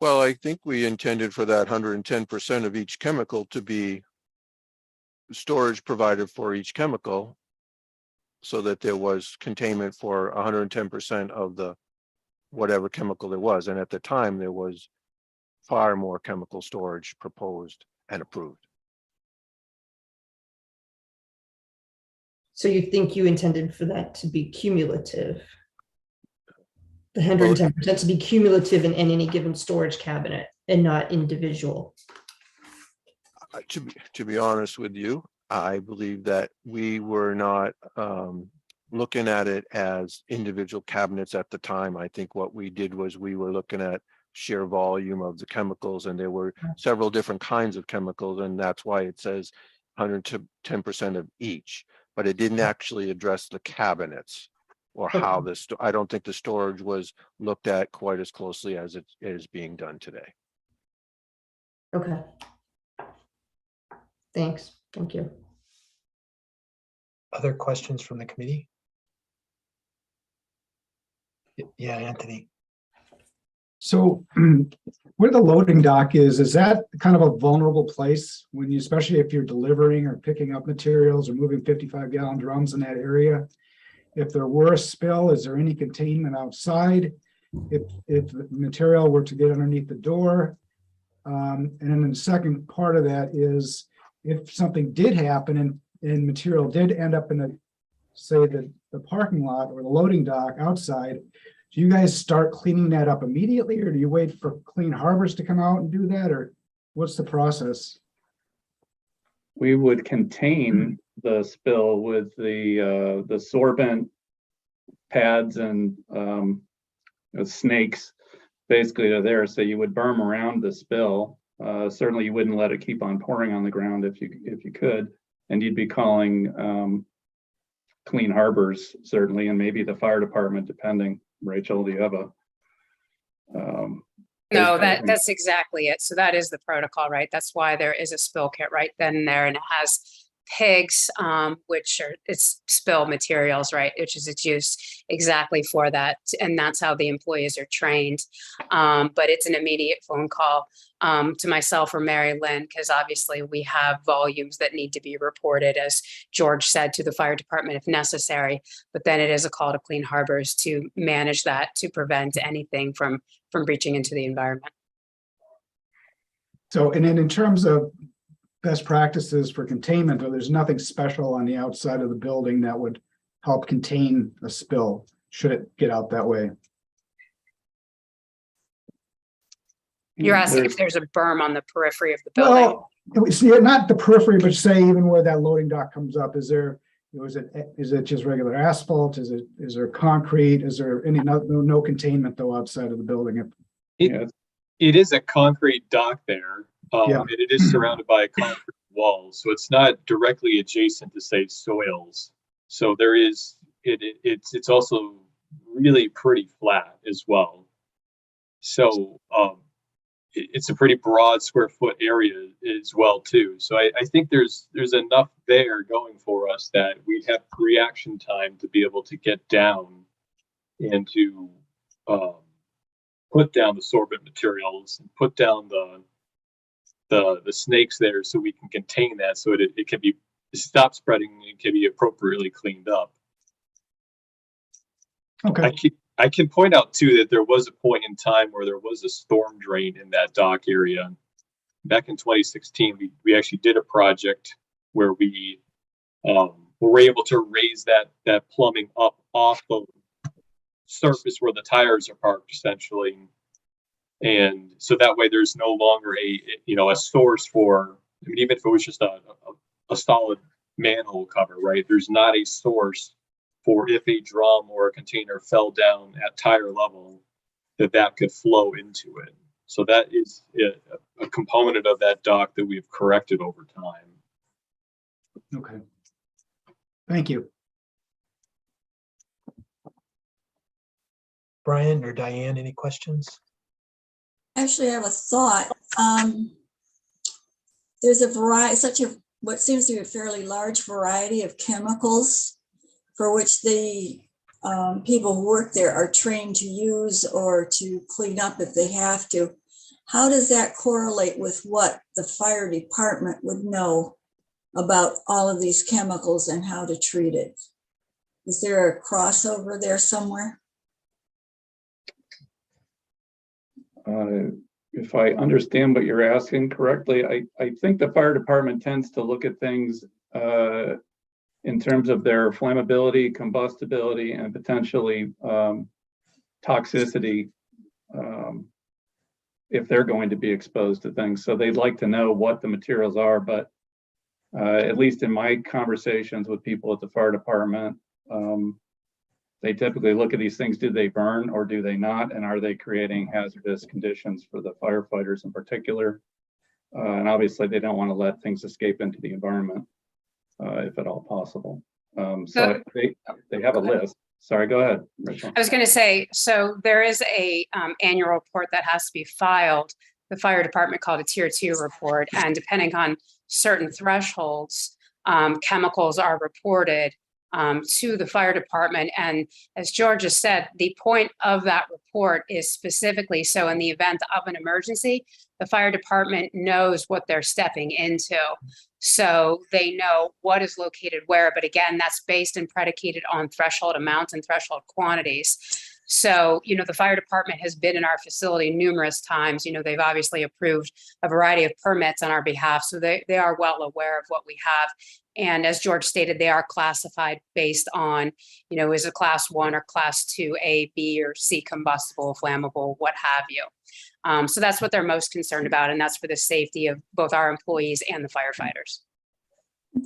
Well, I think we intended for that 110% of each chemical to be storage provided for each chemical so that there was containment for 110% of the whatever chemical there was. And at the time, there was far more chemical storage proposed and approved. So you think you intended for that to be cumulative? The 110% to be cumulative in any given storage cabinet and not individual. To be honest with you, I believe that we were not looking at it as individual cabinets at the time. I think what we did was we were looking at sheer volume of the chemicals, and there were several different kinds of chemicals, and that's why it says 110% of each, but it didn't actually address the cabinets or how this, I don't think the storage was looked at quite as closely as it is being done today. Okay. Thanks. Thank you. Other questions from the committee? Yeah, Anthony. So where the loading dock is that kind of a vulnerable place when you, especially if you're delivering or picking up materials or moving 55-gallon drums in that area? If there were a spill, is there any containment outside? If the material were to get underneath the door? And then the second part of that is if something did happen and material did end up in the, say, the parking lot or the loading dock outside, do you guys start cleaning that up immediately, or do you wait for Clean Harbors to come out and do that, or what's the process? We would contain the spill with the sorbent pads and snakes basically are there. So you would berm around the spill. Certainly you wouldn't let it keep on pouring on the ground if you could, and you'd be calling Clean Harbors certainly, and maybe the fire department depending. Rachel, do you have a no, that's exactly it. So that is the protocol, right? That's why there is a spill kit right then and there, and it has pigs, which are it's spill materials, right? Which is it's used exactly for that, and that's how the employees are trained. But it's an immediate phone call to myself or Mary Lynn, because obviously we have volumes that need to be reported, as George said, to the fire department if necessary. But then it is a call to Clean Harbors to manage that, to prevent anything from breaching into the environment. So, and then in terms of best practices for containment, or there's nothing special on the outside of the building that would help contain a spill should it get out that way? You're asking if there's a berm on the periphery of the building? Well, see, not the periphery, but say even where that loading dock comes up, is it just regular asphalt? Is there concrete? Is there any no containment though outside of the building? It is a concrete dock there. And it is surrounded by a concrete wall, so it's not directly adjacent to, say, soils. So there is it's also really pretty flat as well. So it's a pretty broad square foot area as well too. So I think there's enough there going for us that we have reaction time to be able to get down and to put down the sorbent materials and put down the snakes there, so we can contain that, so it can be stop spreading and can be appropriately cleaned up. Okay. I can point out too that there was a point in time where there was a storm drain in that dock area. Back in 2016, we actually did a project where we were able to raise that plumbing up off the surface where the tires are parked, essentially. And so that way there's no longer a source for, I mean, even if it was just a solid manhole cover, right? There's not a source for if a drum or a container fell down at tire level that could flow into it. So that is a component of that dock that we've corrected over time. Okay. Thank you. Brian or Diane, any questions? Actually, I have a thought. There's a variety, what seems to be a fairly large variety of chemicals for which the people who work there are trained to use or to clean up if they have to. How does that correlate with what the fire department would know about all of these chemicals and how to treat it? Is there a crossover there somewhere? If I understand what you're asking correctly, I think the fire department tends to look at things in terms of their flammability, combustibility, and potentially toxicity. if they're going to be exposed to things. So they'd like to know what the materials are, but at least in my conversations with people at the fire department, they typically look at these things. Do they burn or do they not? And are they creating hazardous conditions for the firefighters in particular? And obviously they don't want to let things escape into the environment if at all possible. So they have a list. Sorry, go ahead, Rachel. I was going to say, so there is a annual report that has to be filed, the fire department called a tier 2 report. And depending on certain thresholds, chemicals are reported to the fire department. And as George has said, the point of that report is specifically so in the event of an emergency, the fire department knows what they're stepping into. So they know what is located where, but again, that's based and predicated on threshold amounts and threshold quantities. So, you know, the fire department has been in our facility numerous times. You know, they've obviously approved a variety of permits on our behalf. So they are well aware of what we have. And as George stated, they are classified based on, you know, is it class 1 or class 2, A, B, or C combustible, flammable, what have you. So that's what they're most concerned about. And that's for the safety of both our employees and the firefighters.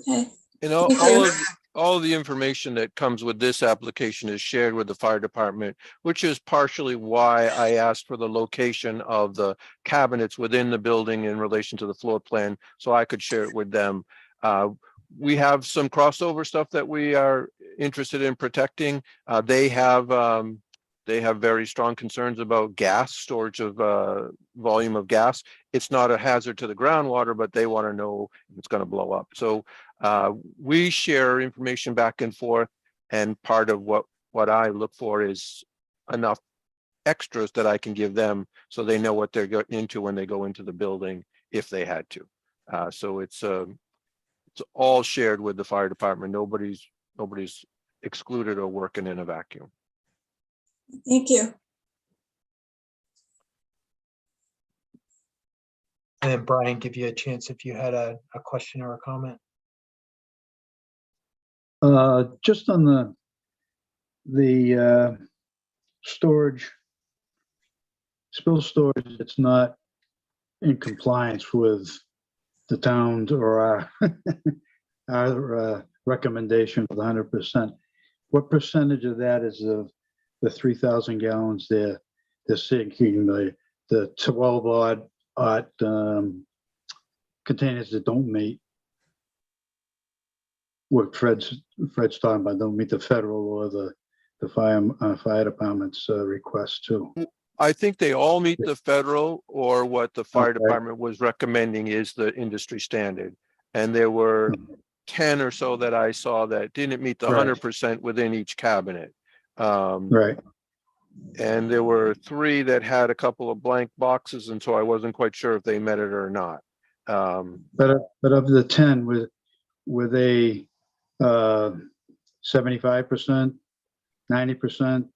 Okay. And all of the information that comes with this application is shared with the fire department, which is partially why I asked for the location of the cabinets within the building in relation to the floor plan, so I could share it with them. We have some crossover stuff that we are interested in protecting. They have very strong concerns about gas, storage of volume of gas. It's not a hazard to the groundwater, but they want to know if it's going to blow up. So we share information back and forth, and part of what I look for is enough extras that I can give them so they know what they're getting into when they go into the building if they had to. So it's all shared with the fire department. Nobody's excluded or working in a vacuum. Thank you. And then Brian, give you a chance if you had a question or a comment. Just on the storage, spill storage, it's not in compliance with the town's or our recommendation of 100%. What percentage of that is of the 3,000 gallons they're sinking, the 12 odd containers that don't meet what Fred's talking about, don't meet the federal or the fire department's request too? I think they all meet the federal, or what the fire department was recommending is the industry standard. And there were 10 or so that I saw that didn't meet the 100% within each cabinet. Right. And there were 3 that had a couple of blank boxes, and so I wasn't quite sure if they met it or not. But of the 10, were they 75%, 90%?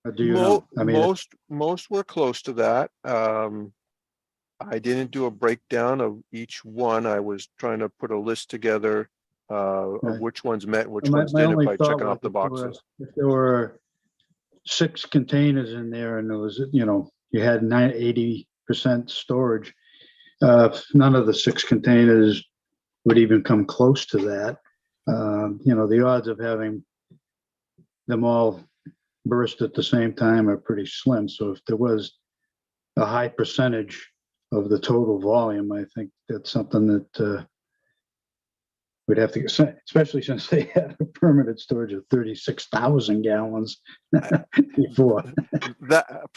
Or do you know? I mean, most were close to that. I didn't do a breakdown of each one. I was trying to put a list together of which ones met, which ones didn't by checking off the boxes. If there were 6 containers in there and there was, you had 80% storage, none of the 6 containers would even come close to that. The odds of having them all burst at the same time are pretty slim. So if there was a high percentage of the total volume, I think that's something that we'd have to get, especially since they had a permitted storage of 36,000 gallons before.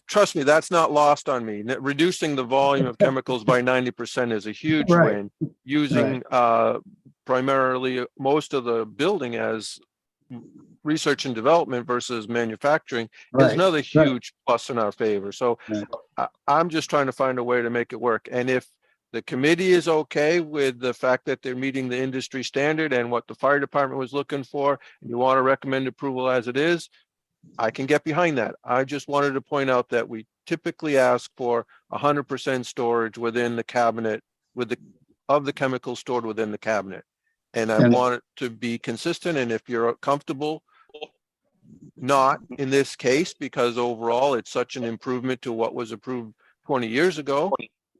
Trust me, that's not lost on me. Reducing the volume of chemicals by 90% is a huge win. Using primarily most of the building as research and development versus manufacturing is another huge plus in our favor. So I'm just trying to find a way to make it work. And if the committee is okay with the fact that they're meeting the industry standard and what the fire department was looking for, and you want to recommend approval as it is, I can get behind that. I just wanted to point out that we typically ask for 100% storage within the cabinet of the chemicals stored within the cabinet. And I want it to be consistent. And if you're comfortable not in this case, because overall it's such an improvement to what was approved 20 years ago.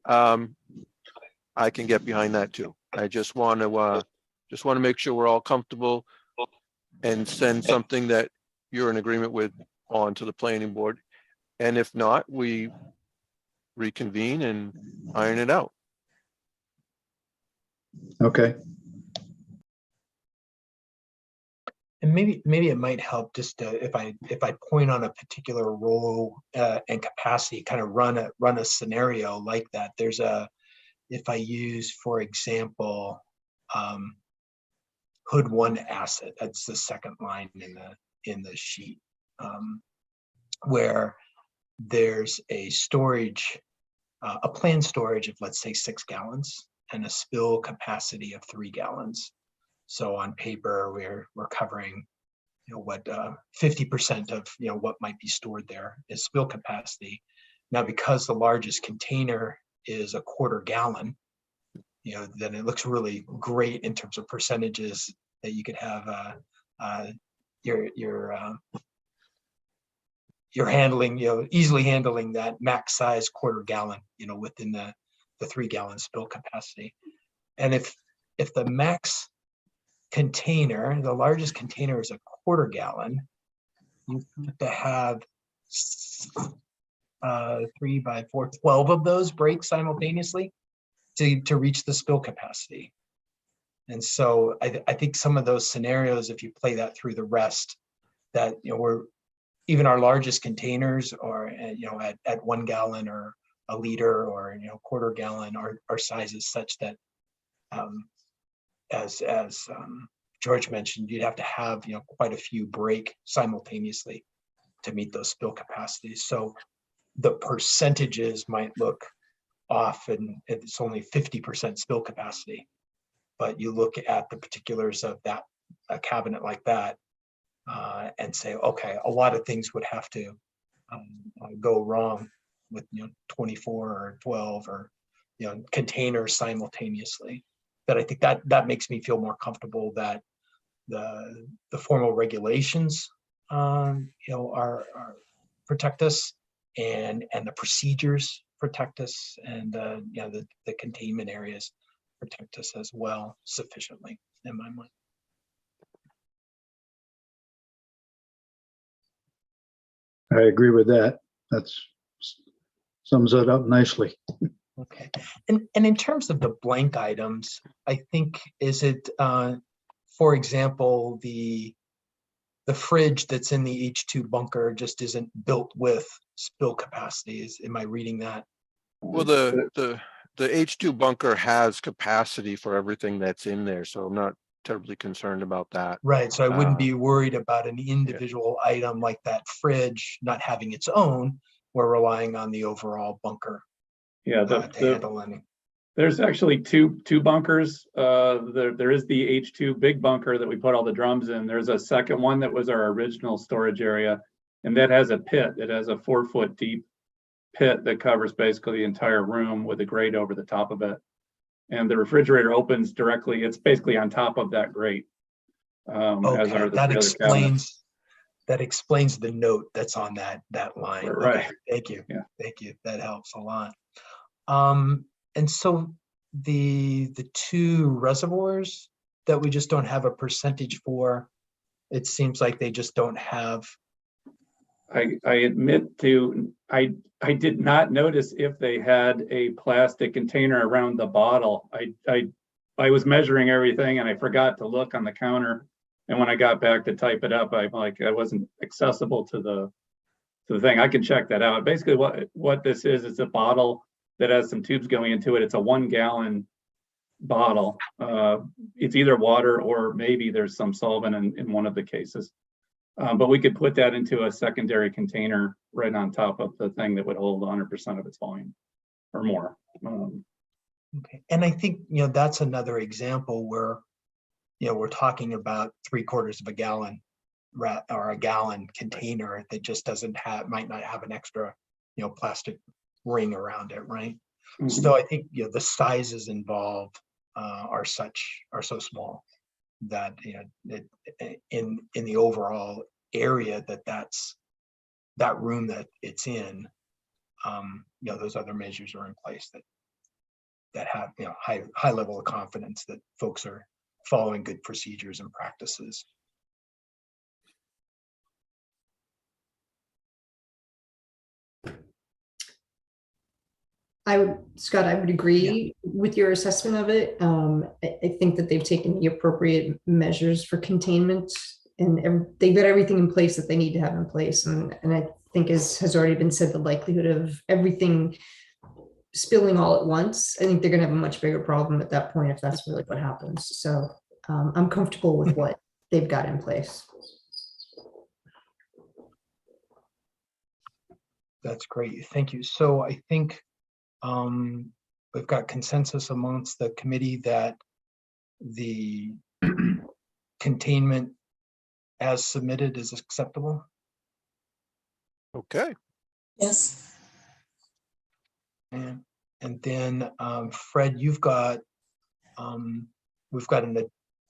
I can get behind that too. I just want to make sure we're all comfortable and send something that you're in agreement with on to the planning board. And if not, we reconvene and iron it out. Okay. And maybe it might help just to, if I point on a particular role and capacity, kind of run a scenario like that. There's if I use, for example, Hood 1 asset, that's the second line in the sheet, where there's a storage, a planned storage of, let's say, 6 gallons and a spill capacity of 3 gallons. So on paper, we're covering, what 50% of what might be stored there is spill capacity. Now, because the largest container is a 1/4 gallon, then it looks really great in terms of percentages that you could have you're handling, easily handling that max size 1/4 gallon, within the 3 gallon spill capacity. And if the max container, the largest container is a 1/4 gallon, you have to have 3 by 4, 12 of those break simultaneously to reach the spill capacity. And so I think some of those scenarios, if you play that through the rest, that we're even our largest containers are at 1 gallon or a liter or 1/4 gallon are sizes such that as George mentioned, you'd have to have quite a few break simultaneously to meet those spill capacities. So the percentages might look off, and it's only 50% spill capacity. But you look at the particulars of that, a cabinet like that, and say, okay, a lot of things would have to go wrong with 24 or 12 or containers simultaneously. But I think that makes me feel more comfortable that the formal regulations are protect us, and the procedures protect us, and the containment areas protect us as well sufficiently, in my mind. I agree with that. That's sums it up nicely. Okay, and in terms of the blank items, I think, is it, for example, the fridge that's in the H2 bunker just isn't built with spill capacity? Am I reading that? Well, the H2 bunker has capacity for everything that's in there, so I'm not terribly concerned about that. Right, so I wouldn't be worried about an individual item like that fridge not having its own. We're relying on the overall bunker. Yeah, to handle any. There's actually two bunkers. There is the H2 big bunker that we put all the drums in. There's a second one that was our original storage area, and that has a pit. It has a 4-foot deep pit that covers basically the entire room with a grate over the top of it. And the refrigerator opens directly. It's basically on top of that grate. Okay, that explains the note that's on that line. Right. Okay, thank you. Yeah. Thank you. That helps a lot. And so the 2 reservoirs that we just don't have a percentage for, it seems like they just don't have. I admit to, I did not notice if they had a plastic container around the bottle. I was measuring everything and I forgot to look on the counter. And when I got back to type it up, I'm like, I wasn't accessible to the thing. I can check that out. Basically what this is, it's a bottle that has some tubes going into it. It's a 1 gallon bottle. It's either water or maybe there's some solvent in one of the cases. But we could put that into a secondary container right on top of the thing that would hold 100% of its volume or more. Okay, and I think that's another example where we're talking about 3/4 of a gallon or a gallon container that just might not have an extra plastic ring around it, right? Mm-hmm. So I think the sizes involved are so small that in the overall area that room that it's in, those other measures are in place that have, high level of confidence that folks are following good procedures and practices. Scott, I would agree with your assessment of it. I think that they've taken the appropriate measures for containment, and they've got everything in place that they need to have in place. And I think, as has already been said, the likelihood of everything spilling all at once, I think they're going to have a much bigger problem at that point if that's really what happens. So I'm comfortable with what they've got in place. That's great. Thank you. So I think we've got consensus amongst the committee that the containment as submitted is acceptable. Okay. Yes. And then Fred, we've got an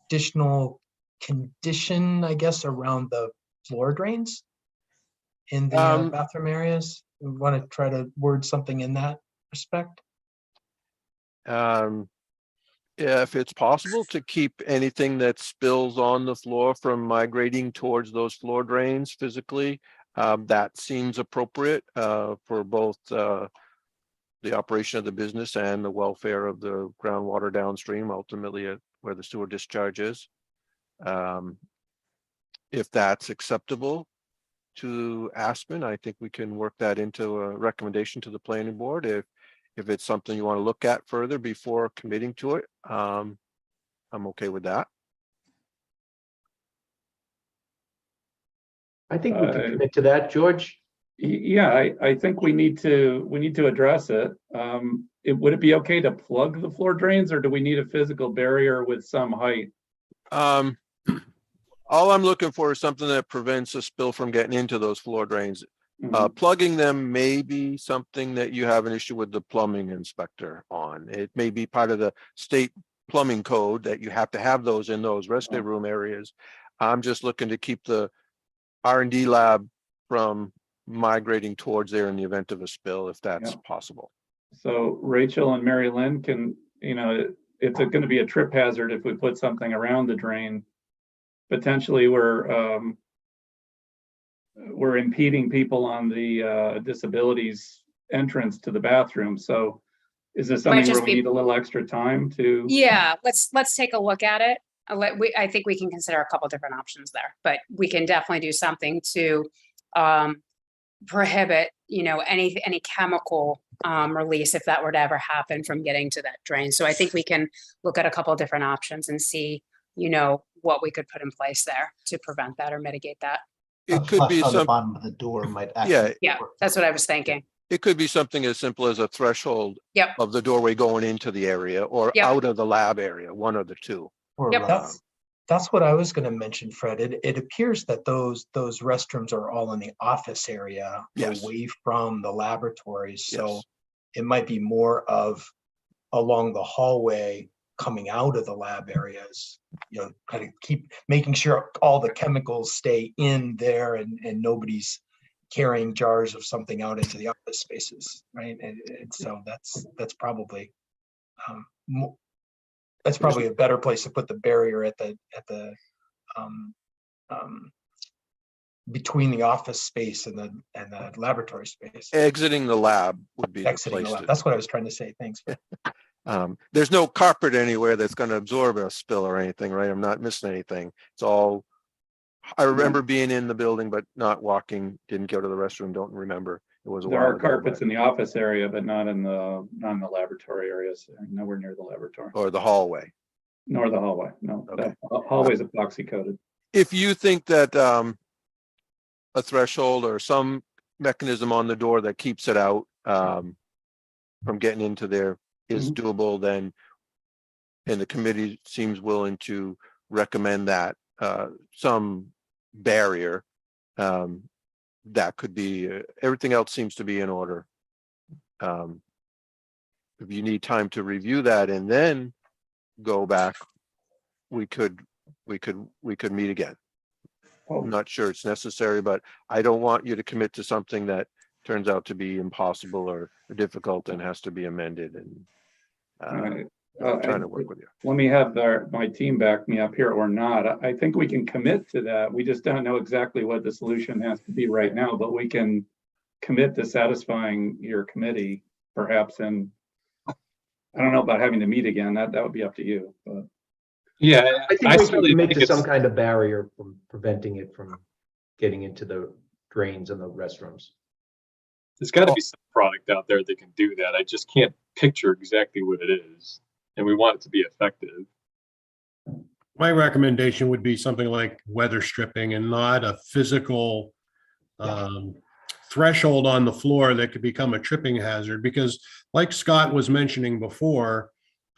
additional condition, I guess, around the floor drains in the bathroom areas. We want to try to word something in that respect. If it's possible to keep anything that spills on the floor from migrating towards those floor drains physically, that seems appropriate for both the operation of the business and the welfare of the groundwater downstream, ultimately at where the sewer discharge is. If that's acceptable to Aspen, I think we can work that into a recommendation to the planning board. If it's something you want to look at further before committing to it, I'm okay with that. I think we can commit to that, George. Yeah, I think we need to address it. Would it be okay to plug the floor drains, or do we need a physical barrier with some height? All I'm looking for is something that prevents a spill from getting into those floor drains. Plugging them may be something that you have an issue with the plumbing inspector on. It may be part of the state plumbing code that you have to have those in those resting room areas. I'm just looking to keep the R&D lab from migrating towards there in the event of a spill, if that's possible. So Rachel and Mary Lynn, it's going to be a trip hazard if we put something around the drain. Potentially we're impeding people on the disabilities entrance to the bathroom. So is this something where we need a little extra time to? Yeah, let's take a look at it. I think we can consider a couple different options there, but we can definitely do something to prohibit, any chemical release if that were to ever happen from getting to that drain. So I think we can look at a couple different options and see, what we could put in place there to prevent that or mitigate that. It could be on the some, bottom of the door might actually Yeah, that's what I was thinking. it could be something as simple as a threshold Yep. of the doorway going into the area or out of the lab area, one of the two. Yep. That's what I was going to mention, Fred. It appears that those restrooms are all in the office area, away from the laboratories. So it might be more of along the hallway coming out of the lab areas, kind of keep making sure all the chemicals stay in there and nobody's carrying jars of something out into the office spaces, right? And so that's probably a better place to put the barrier at the between the office space and the laboratory space. Exiting the lab would be the place. That's what I was trying to say. Thanks. There's no carpet anywhere that's going to absorb a spill or anything, right? I'm not missing anything. It's all, I remember being in the building, but not walking, didn't go to the restroom, don't remember. It was a while ago. There are carpets in the office area, but not in the laboratory areas, nowhere near the laboratory. Or the hallway. Nor the hallway, no. Okay. The hallway's epoxy coated. If you think that a threshold or some mechanism on the door that keeps it out from getting into there is doable, then, and the committee seems willing to recommend that some barrier, that could be, everything else seems to be in order. If you need time to review that and then go back, we could meet again. I'm not sure it's necessary, but I don't want you to commit to something that turns out to be impossible or difficult and has to be amended, and I'm trying to work with you. Let me have my team back me up here or not. I think we can commit to that. We just don't know exactly what the solution has to be right now, but we can commit to satisfying your committee perhaps. And I don't know about having to meet again. That would be up to you. But Yeah, I think we can certainly commit think to some it's- kind of barrier from preventing it from getting into the drains and the restrooms. There's got to be some product out there that can do that. I just can't picture exactly what it is, and we want it to be effective. My recommendation would be something like weather stripping and not a physical threshold on the floor that could become a tripping hazard, because like Scott was mentioning before,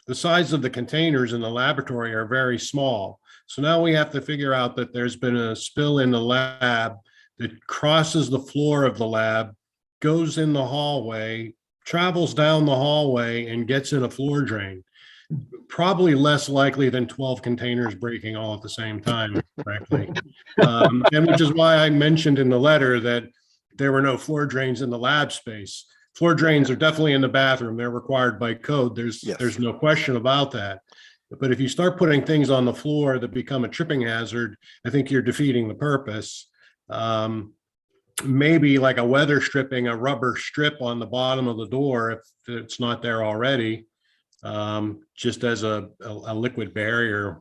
the size of the containers in the laboratory are very small. So now we have to figure out that there's been a spill in the lab that crosses the floor of the lab, goes in the hallway, travels down the hallway, and gets in a floor drain. Probably less likely than 12 containers breaking all at the same time, frankly. And which is why I mentioned in the letter that there were no floor drains in the lab space. Floor drains are definitely in the bathroom. They're required by code. There's no question about that. But if you start putting things on the floor that become a tripping hazard, I think you're defeating the purpose. Maybe like a weather stripping, a rubber strip on the bottom of the door, if it's not there already, just as a liquid barrier,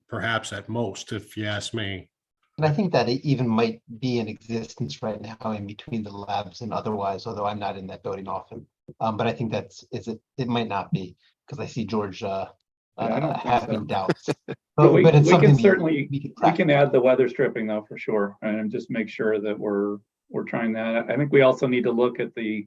perhaps at most, if you ask me. And I think that it even might be in existence right now in between the labs and otherwise, although I'm not in that building often. But I think it might not be, because I see George having doubts. But we it's can something certainly, we can add the weather stripping though, for sure, and just make sure that we're trying that. I think we also need to look at the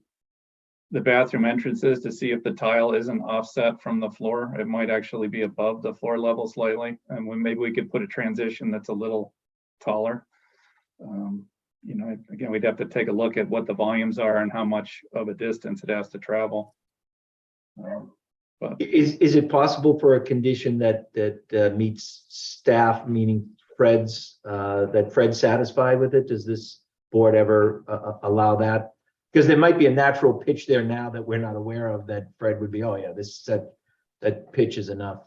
bathroom entrances to see if the tile isn't offset from the floor. It might actually be above the floor level slightly, and maybe we could put a transition that's a little taller. You know, again, we'd have to take a look at what the volumes are and how much of a distance it has to travel. But Is it possible for a condition that meets staff, meaning Fred's, that Fred's satisfied with it? Does this board ever allow that? Because there might be a natural pitch there now that we're not aware of, that Fred would be, oh yeah, that pitch is enough,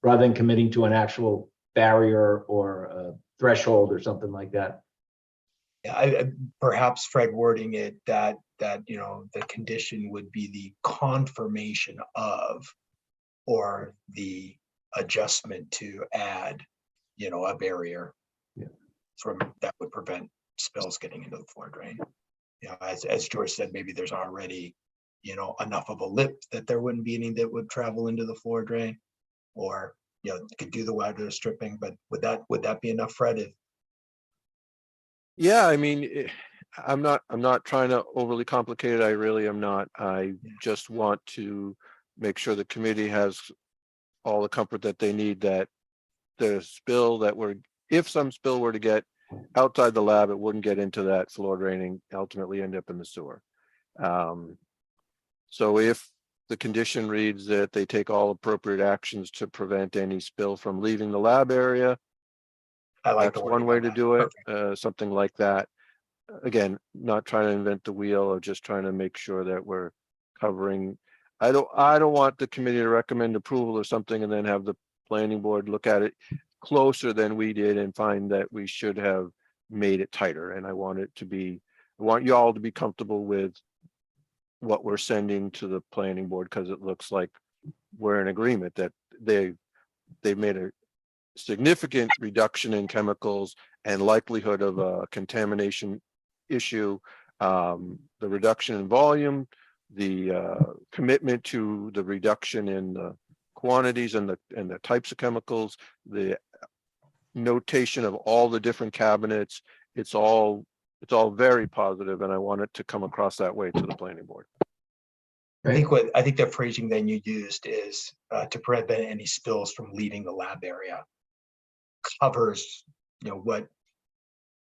rather than committing to an actual barrier or a threshold or something like that. Yeah, perhaps Fred wording it that you know, the condition would be the confirmation of, or the adjustment to add, you know, a barrier from that would prevent spills getting into the floor drain. You know, as George said, maybe there's already, you know, enough of a lip that there wouldn't be any that would travel into the floor drain, or, you know, could do the weather stripping. But would that be enough, Fred? Yeah, I mean, I'm not trying to overly complicate it. I really am not. I just want to make sure the committee has all the comfort that they need, that the spill if some spill were to get outside the lab, it wouldn't get into that floor draining, ultimately end up in the sewer. So if the condition reads that they take all appropriate actions to prevent any spill from leaving the lab area, that's one way to do it. Something like that. Again, not trying to invent the wheel, or just trying to make sure that we're covering. I don't want the committee to recommend approval of something and then have the planning board look at it closer than we did and find that we should have made it tighter. And I want you all to be comfortable with what we're sending to the planning board, because it looks like we're in agreement that they've made a significant reduction in chemicals and likelihood of a contamination issue, the reduction in volume, the commitment to the reduction in the quantities and the types of chemicals, the notation of all the different cabinets. It's all very positive, and I want it to come across that way to the planning board. I think the phrasing then you used is to prevent any spills from leaving the lab area. Covers, you know, what,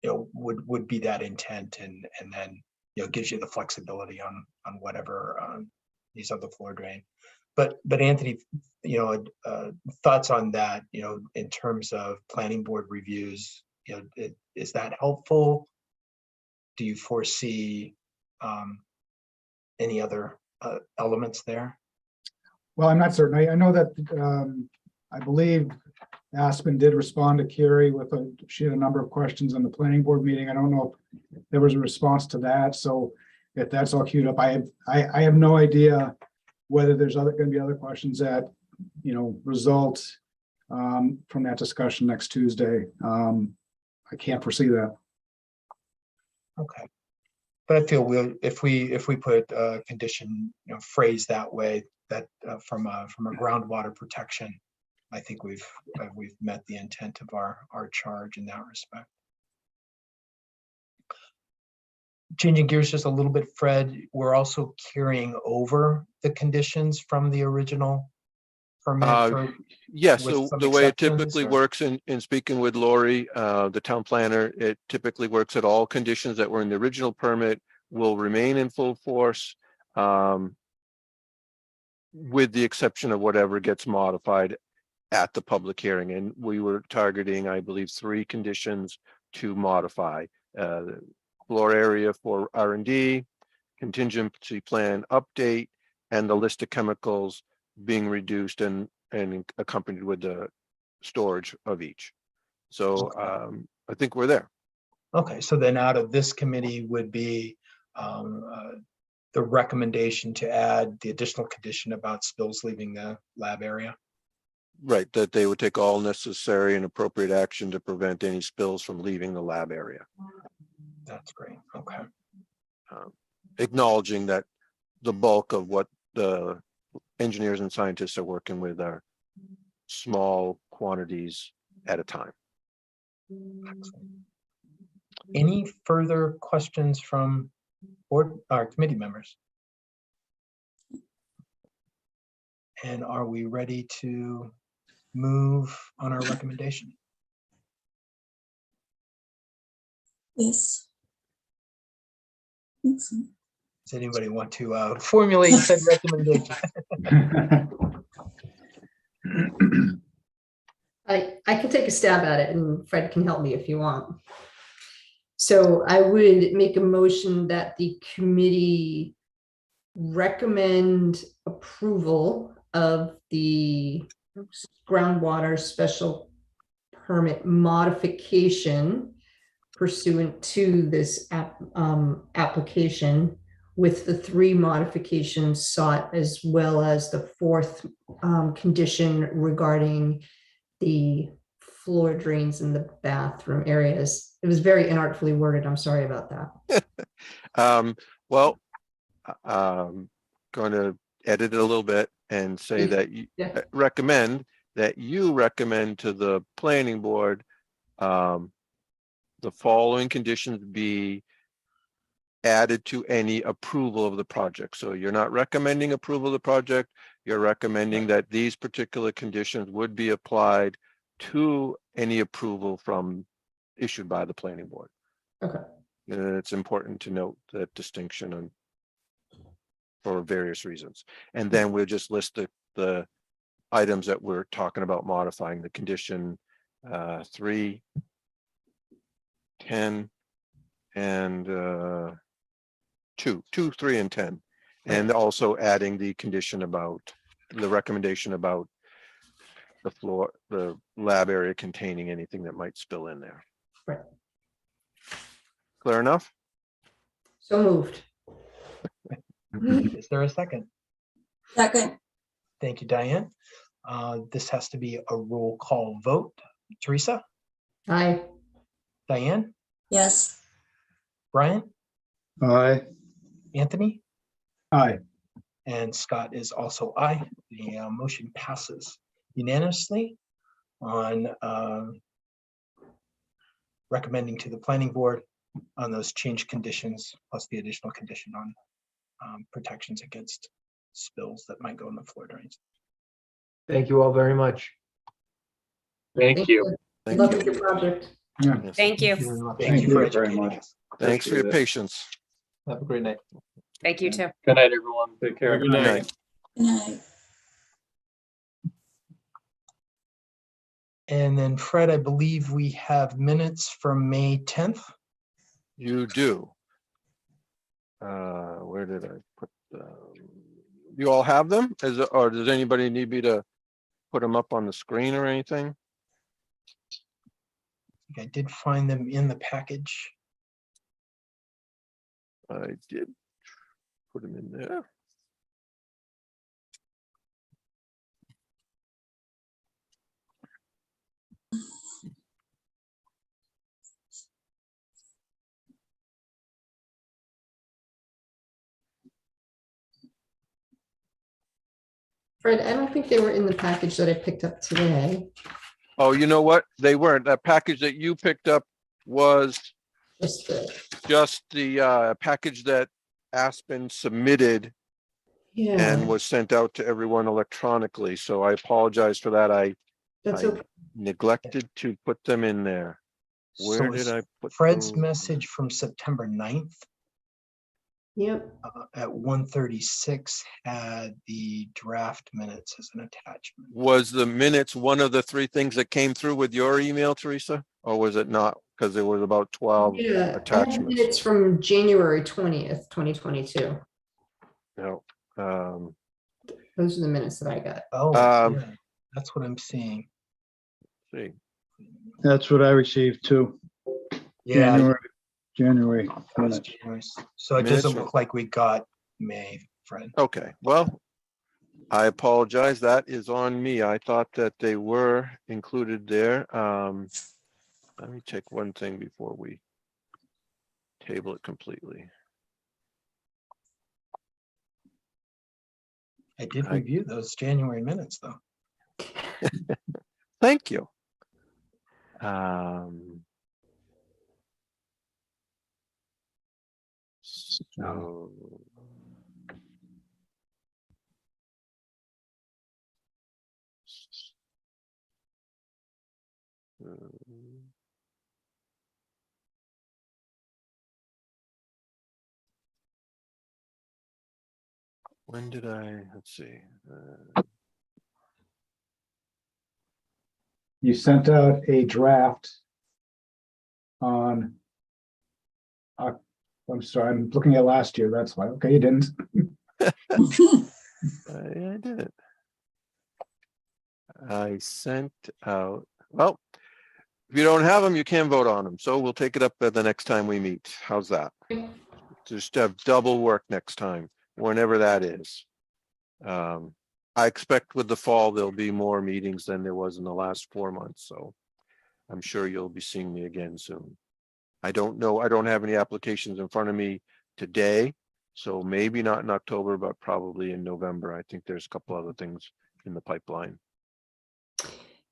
you know, would be that intent, and then, you know, gives you the flexibility on whatever these other floor drain. But Anthony, you know, thoughts on that, you know, in terms of planning board reviews, is that helpful? Do you foresee any other elements there? Well, I'm not certain. I know that I believe Aspen did respond to Carrie with she had a number of questions on the planning board meeting. I don't know if there was a response to that. So if that's all queued up, I have no idea whether there's going to be other questions that, result from that discussion next Tuesday. I can't foresee that. Okay. But I feel if we put a condition, phrased that way, that from a groundwater protection, I think we've met the intent of our charge in that respect. Changing gears just a little bit, Fred, we're also carrying over the conditions from the original permit. Yes, with so some the way it exceptions, typically or- works in speaking with Lori, the town planner, it typically works at all conditions that were in the original permit will remain in full force, with the exception of whatever gets modified at the public hearing. And we were targeting, I believe, 3 conditions to modify. The floor area for R&D, contingency plan update, and the list of chemicals being reduced and accompanied with the storage of each. So I think we're there. Okay, so then out of this committee would be the recommendation to add the additional condition about spills leaving the lab area. Right, that they would take all necessary and appropriate action to prevent any spills from leaving the lab area. That's great. Okay. Acknowledging that the bulk of what the engineers and scientists are working with are small quantities at a time. Any further questions from board or committee members? And are we ready to move on our recommendation? Yes. Does anybody want to formulate said recommendation? I can take a stab at it, and Fred can help me if you want. So I would make a motion that the committee recommend approval of the groundwater special permit modification pursuant to this application, with the 3 modifications sought, as well as the 4th condition regarding the floor drains in the bathroom areas. It was very inartfully worded. I'm sorry about that. Going to edit it a little bit and say that you Yeah. recommend to the planning board the following conditions be added to any approval of the project. So you're not recommending approval of the project, you're recommending that these particular conditions would be applied to any approval issued by the planning board. Okay. And it's important to note that distinction for various reasons. And then we'll just list the items that we're talking about modifying: the condition 3, 10, and 2, 3, and 10, and also adding the condition about the recommendation about the lab area containing anything that might spill in there. Right. Clear enough? So moved. Is there a second? Second. Thank you, Diane. This has to be a roll call vote. Teresa? Aye. Diane? Yes. Brian? Aye. Anthony? Aye. And Scott is also aye. The motion passes unanimously on recommending to the planning board on those change conditions, plus the additional condition on protections against spills that might go in the floor drains. Thank you all very much. Thank you. Good luck with your project. Yeah. Yes. Thank you. Thank you for very educating much. us. Thanks for your Appreciate it. patience. Have a great night. Thank you too. Good night, everyone. Take care. Good night. Night. Good night. And then Fred, I believe we have minutes from May 10th. You do. Where did I put them? You all have them? Or does anybody need me to put them up on the screen or anything? I did find them in the package. I did put them in there. Fred, I don't think they were in the package that I picked up today. Oh, you know what? They weren't. That package that you picked up was just the package that Aspen submitted and was sent out to everyone electronically. So I apologize for that. I Okay. neglected to put them in there. Where So did I put Fred's those? message from September 9th Yep. at 1:36 had the draft minutes as an attachment. Was the minutes one of the three things that came through with your email, Teresa? Or was it not? Because there was about 12 Yeah, I have attachments. minutes from January 20th, 2022. No. Those are the minutes that I got. Oh, yeah, that's what I'm seeing. See. That's what I received too. Yeah. January. So it doesn't look like we got May, Fred. Okay, well, I apologize. That is on me. I thought that they were included there. Let me check one thing before we table it completely. I did review those January minutes though. Thank you. So, when did let's see. You sent out a draft on, I'm sorry, I'm looking at last year, that's why. Okay, you didn't. I did it. I sent out, well, if you don't have them, you can vote on them. So we'll take it up at the next time we meet. How's that? Just have double work next time, whenever that is. I expect with the fall, there'll be more meetings than there was in the last 4 months. So I'm sure you'll be seeing me again soon. I don't know. I don't have any applications in front of me today. So maybe not in October, but probably in November. I think there's a couple other things in the pipeline.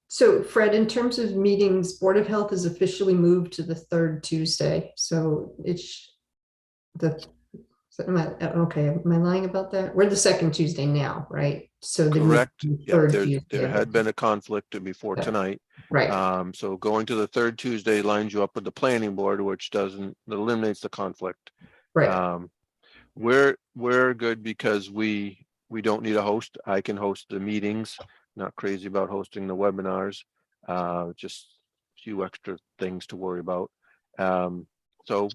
So Fred, in terms of meetings, Board of Health is officially moved to the third Tuesday. So it's am I lying about that? We're the second Tuesday now, right? So correct. Yeah, Tuesday. There had been a conflict before tonight. Right. So going to the third Tuesday lines you up with the planning board, which eliminates the conflict. Right. We're good because we don't need a host. I can host the meetings. Not crazy about hosting the webinars. Just a few extra things to worry about. So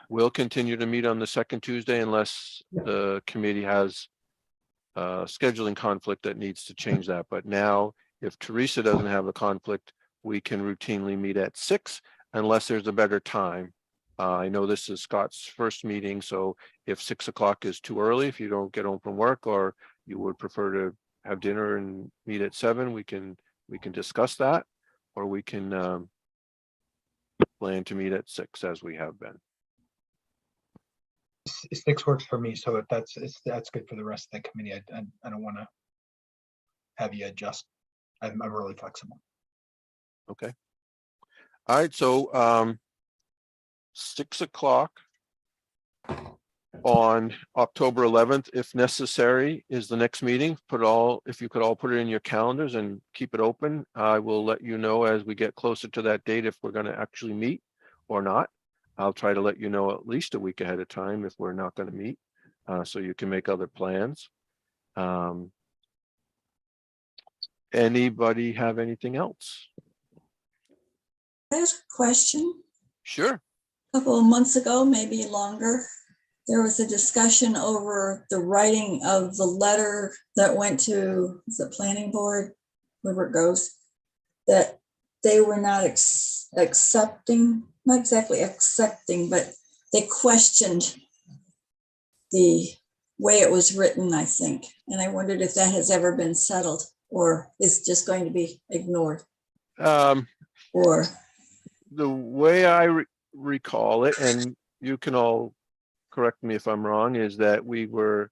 we'll continue to meet on the second Tuesday unless the committee has a scheduling conflict that needs to change that. But now, if Teresa doesn't have a conflict, we can routinely meet at 6 unless there's a better time. I know this is Scott's first meeting, so if 6 o'clock is too early, if you don't get home from work or you would prefer to have dinner and meet at 7, we can discuss that, or we can plan to meet at 6 as we have been. 6 works for me, so if that's good for the rest of the committee. I don't want to have you adjust. I'm really flexible. Okay. All right. So 6 o'clock on October 11th, if necessary, is the next meeting. If you could all put it in your calendars and keep it open. I will let you know as we get closer to that date if we're going to actually meet or not. I'll try to let you know at least a week ahead of time if we're not going to meet, so you can make other plans. Anybody have anything else? I ask a question? Sure. A couple of months ago, maybe longer, there was a discussion over the writing of the letter that went to the planning board, whoever it goes, that they were not accepting, not exactly accepting, but they questioned the way it was written, I think. And I wondered if that has ever been settled or is just going to be ignored. Or The way I recall it, and you can all correct me if I'm wrong, is that we were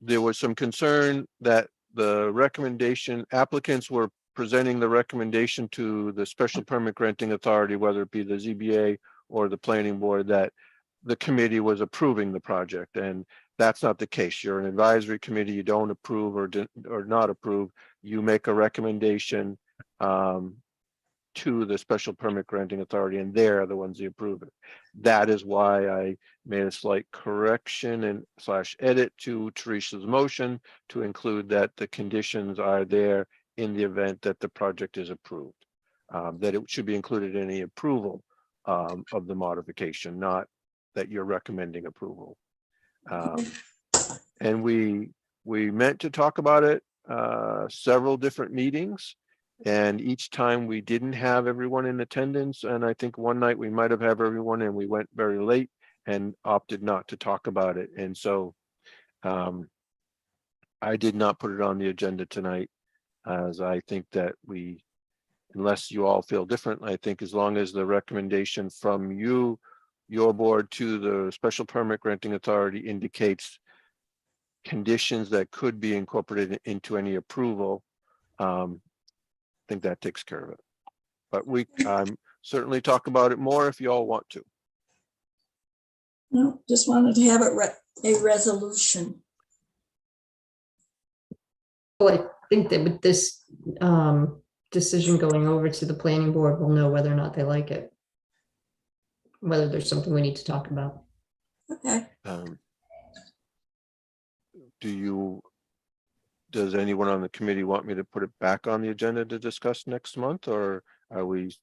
there was some concern that the recommendation applicants were presenting the recommendation to the special permit granting authority, whether it be the ZBA or the planning board, that the committee was approving the project. And that's not the case. You're an advisory committee. You don't approve or not approve. You make a recommendation to the special permit granting authority, and they're the ones that approve it. That is why I made a slight correction and / edit to Teresa's motion to include that the conditions are there in the event that the project is approved. That it should be included in any approval of the modification, not that you're recommending approval. And we meant to talk about it several different meetings. And each time we didn't have everyone in attendance. And I think one night we might have everyone and we went very late and opted not to talk about it. And so I did not put it on the agenda tonight, as I think that we, unless you all feel different, I think as long as the recommendation from you, your board to the special permit granting authority indicates conditions that could be incorporated into any approval, I think that takes care of it. But we certainly talk about it more if you all want to. no, just wanted to have a resolution. Well, I think that with this decision going over to the planning board, we'll know whether or not they like it. Whether there's something we need to talk about. Okay. Does anyone on the committee want me to put it back on the agenda to discuss next month, or are we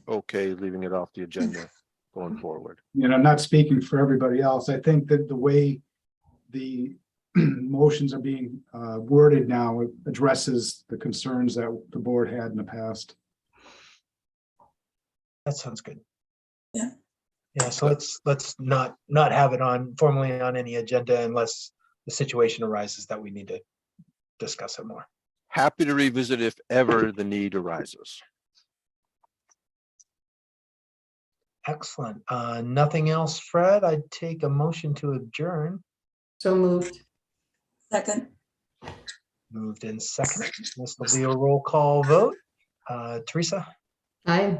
okay leaving it off the agenda going forward? You know, not speaking for everybody else, I think that the way the motions are being worded now addresses the concerns that the board had in the past. That sounds good. Yeah. Yeah, so let's not have it on formally on any agenda unless the situation arises that we need to discuss it more. Happy to revisit if ever the need arises. Excellent. Nothing else, Fred? I'd take a motion to adjourn. So moved. Second. Moved in second. This will be a roll call vote. Teresa? Aye.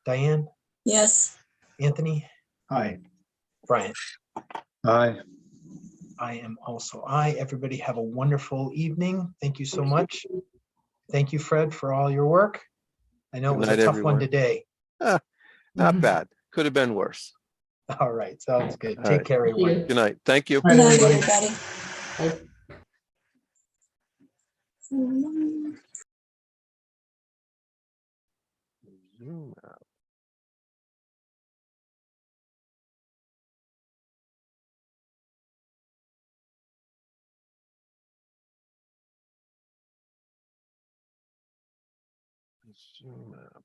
Diane? Yes. Anthony? Aye. Brian? Aye. I am also aye. Everybody have a wonderful evening. Thank you so much. Thank you, Fred, for all your work. I know it was a tough one today. Not bad. Could have been worse. All right, sounds good. All Take right. care, everyone. Good night. Thank you. Good night, everybody. Zoom out. Zoom out.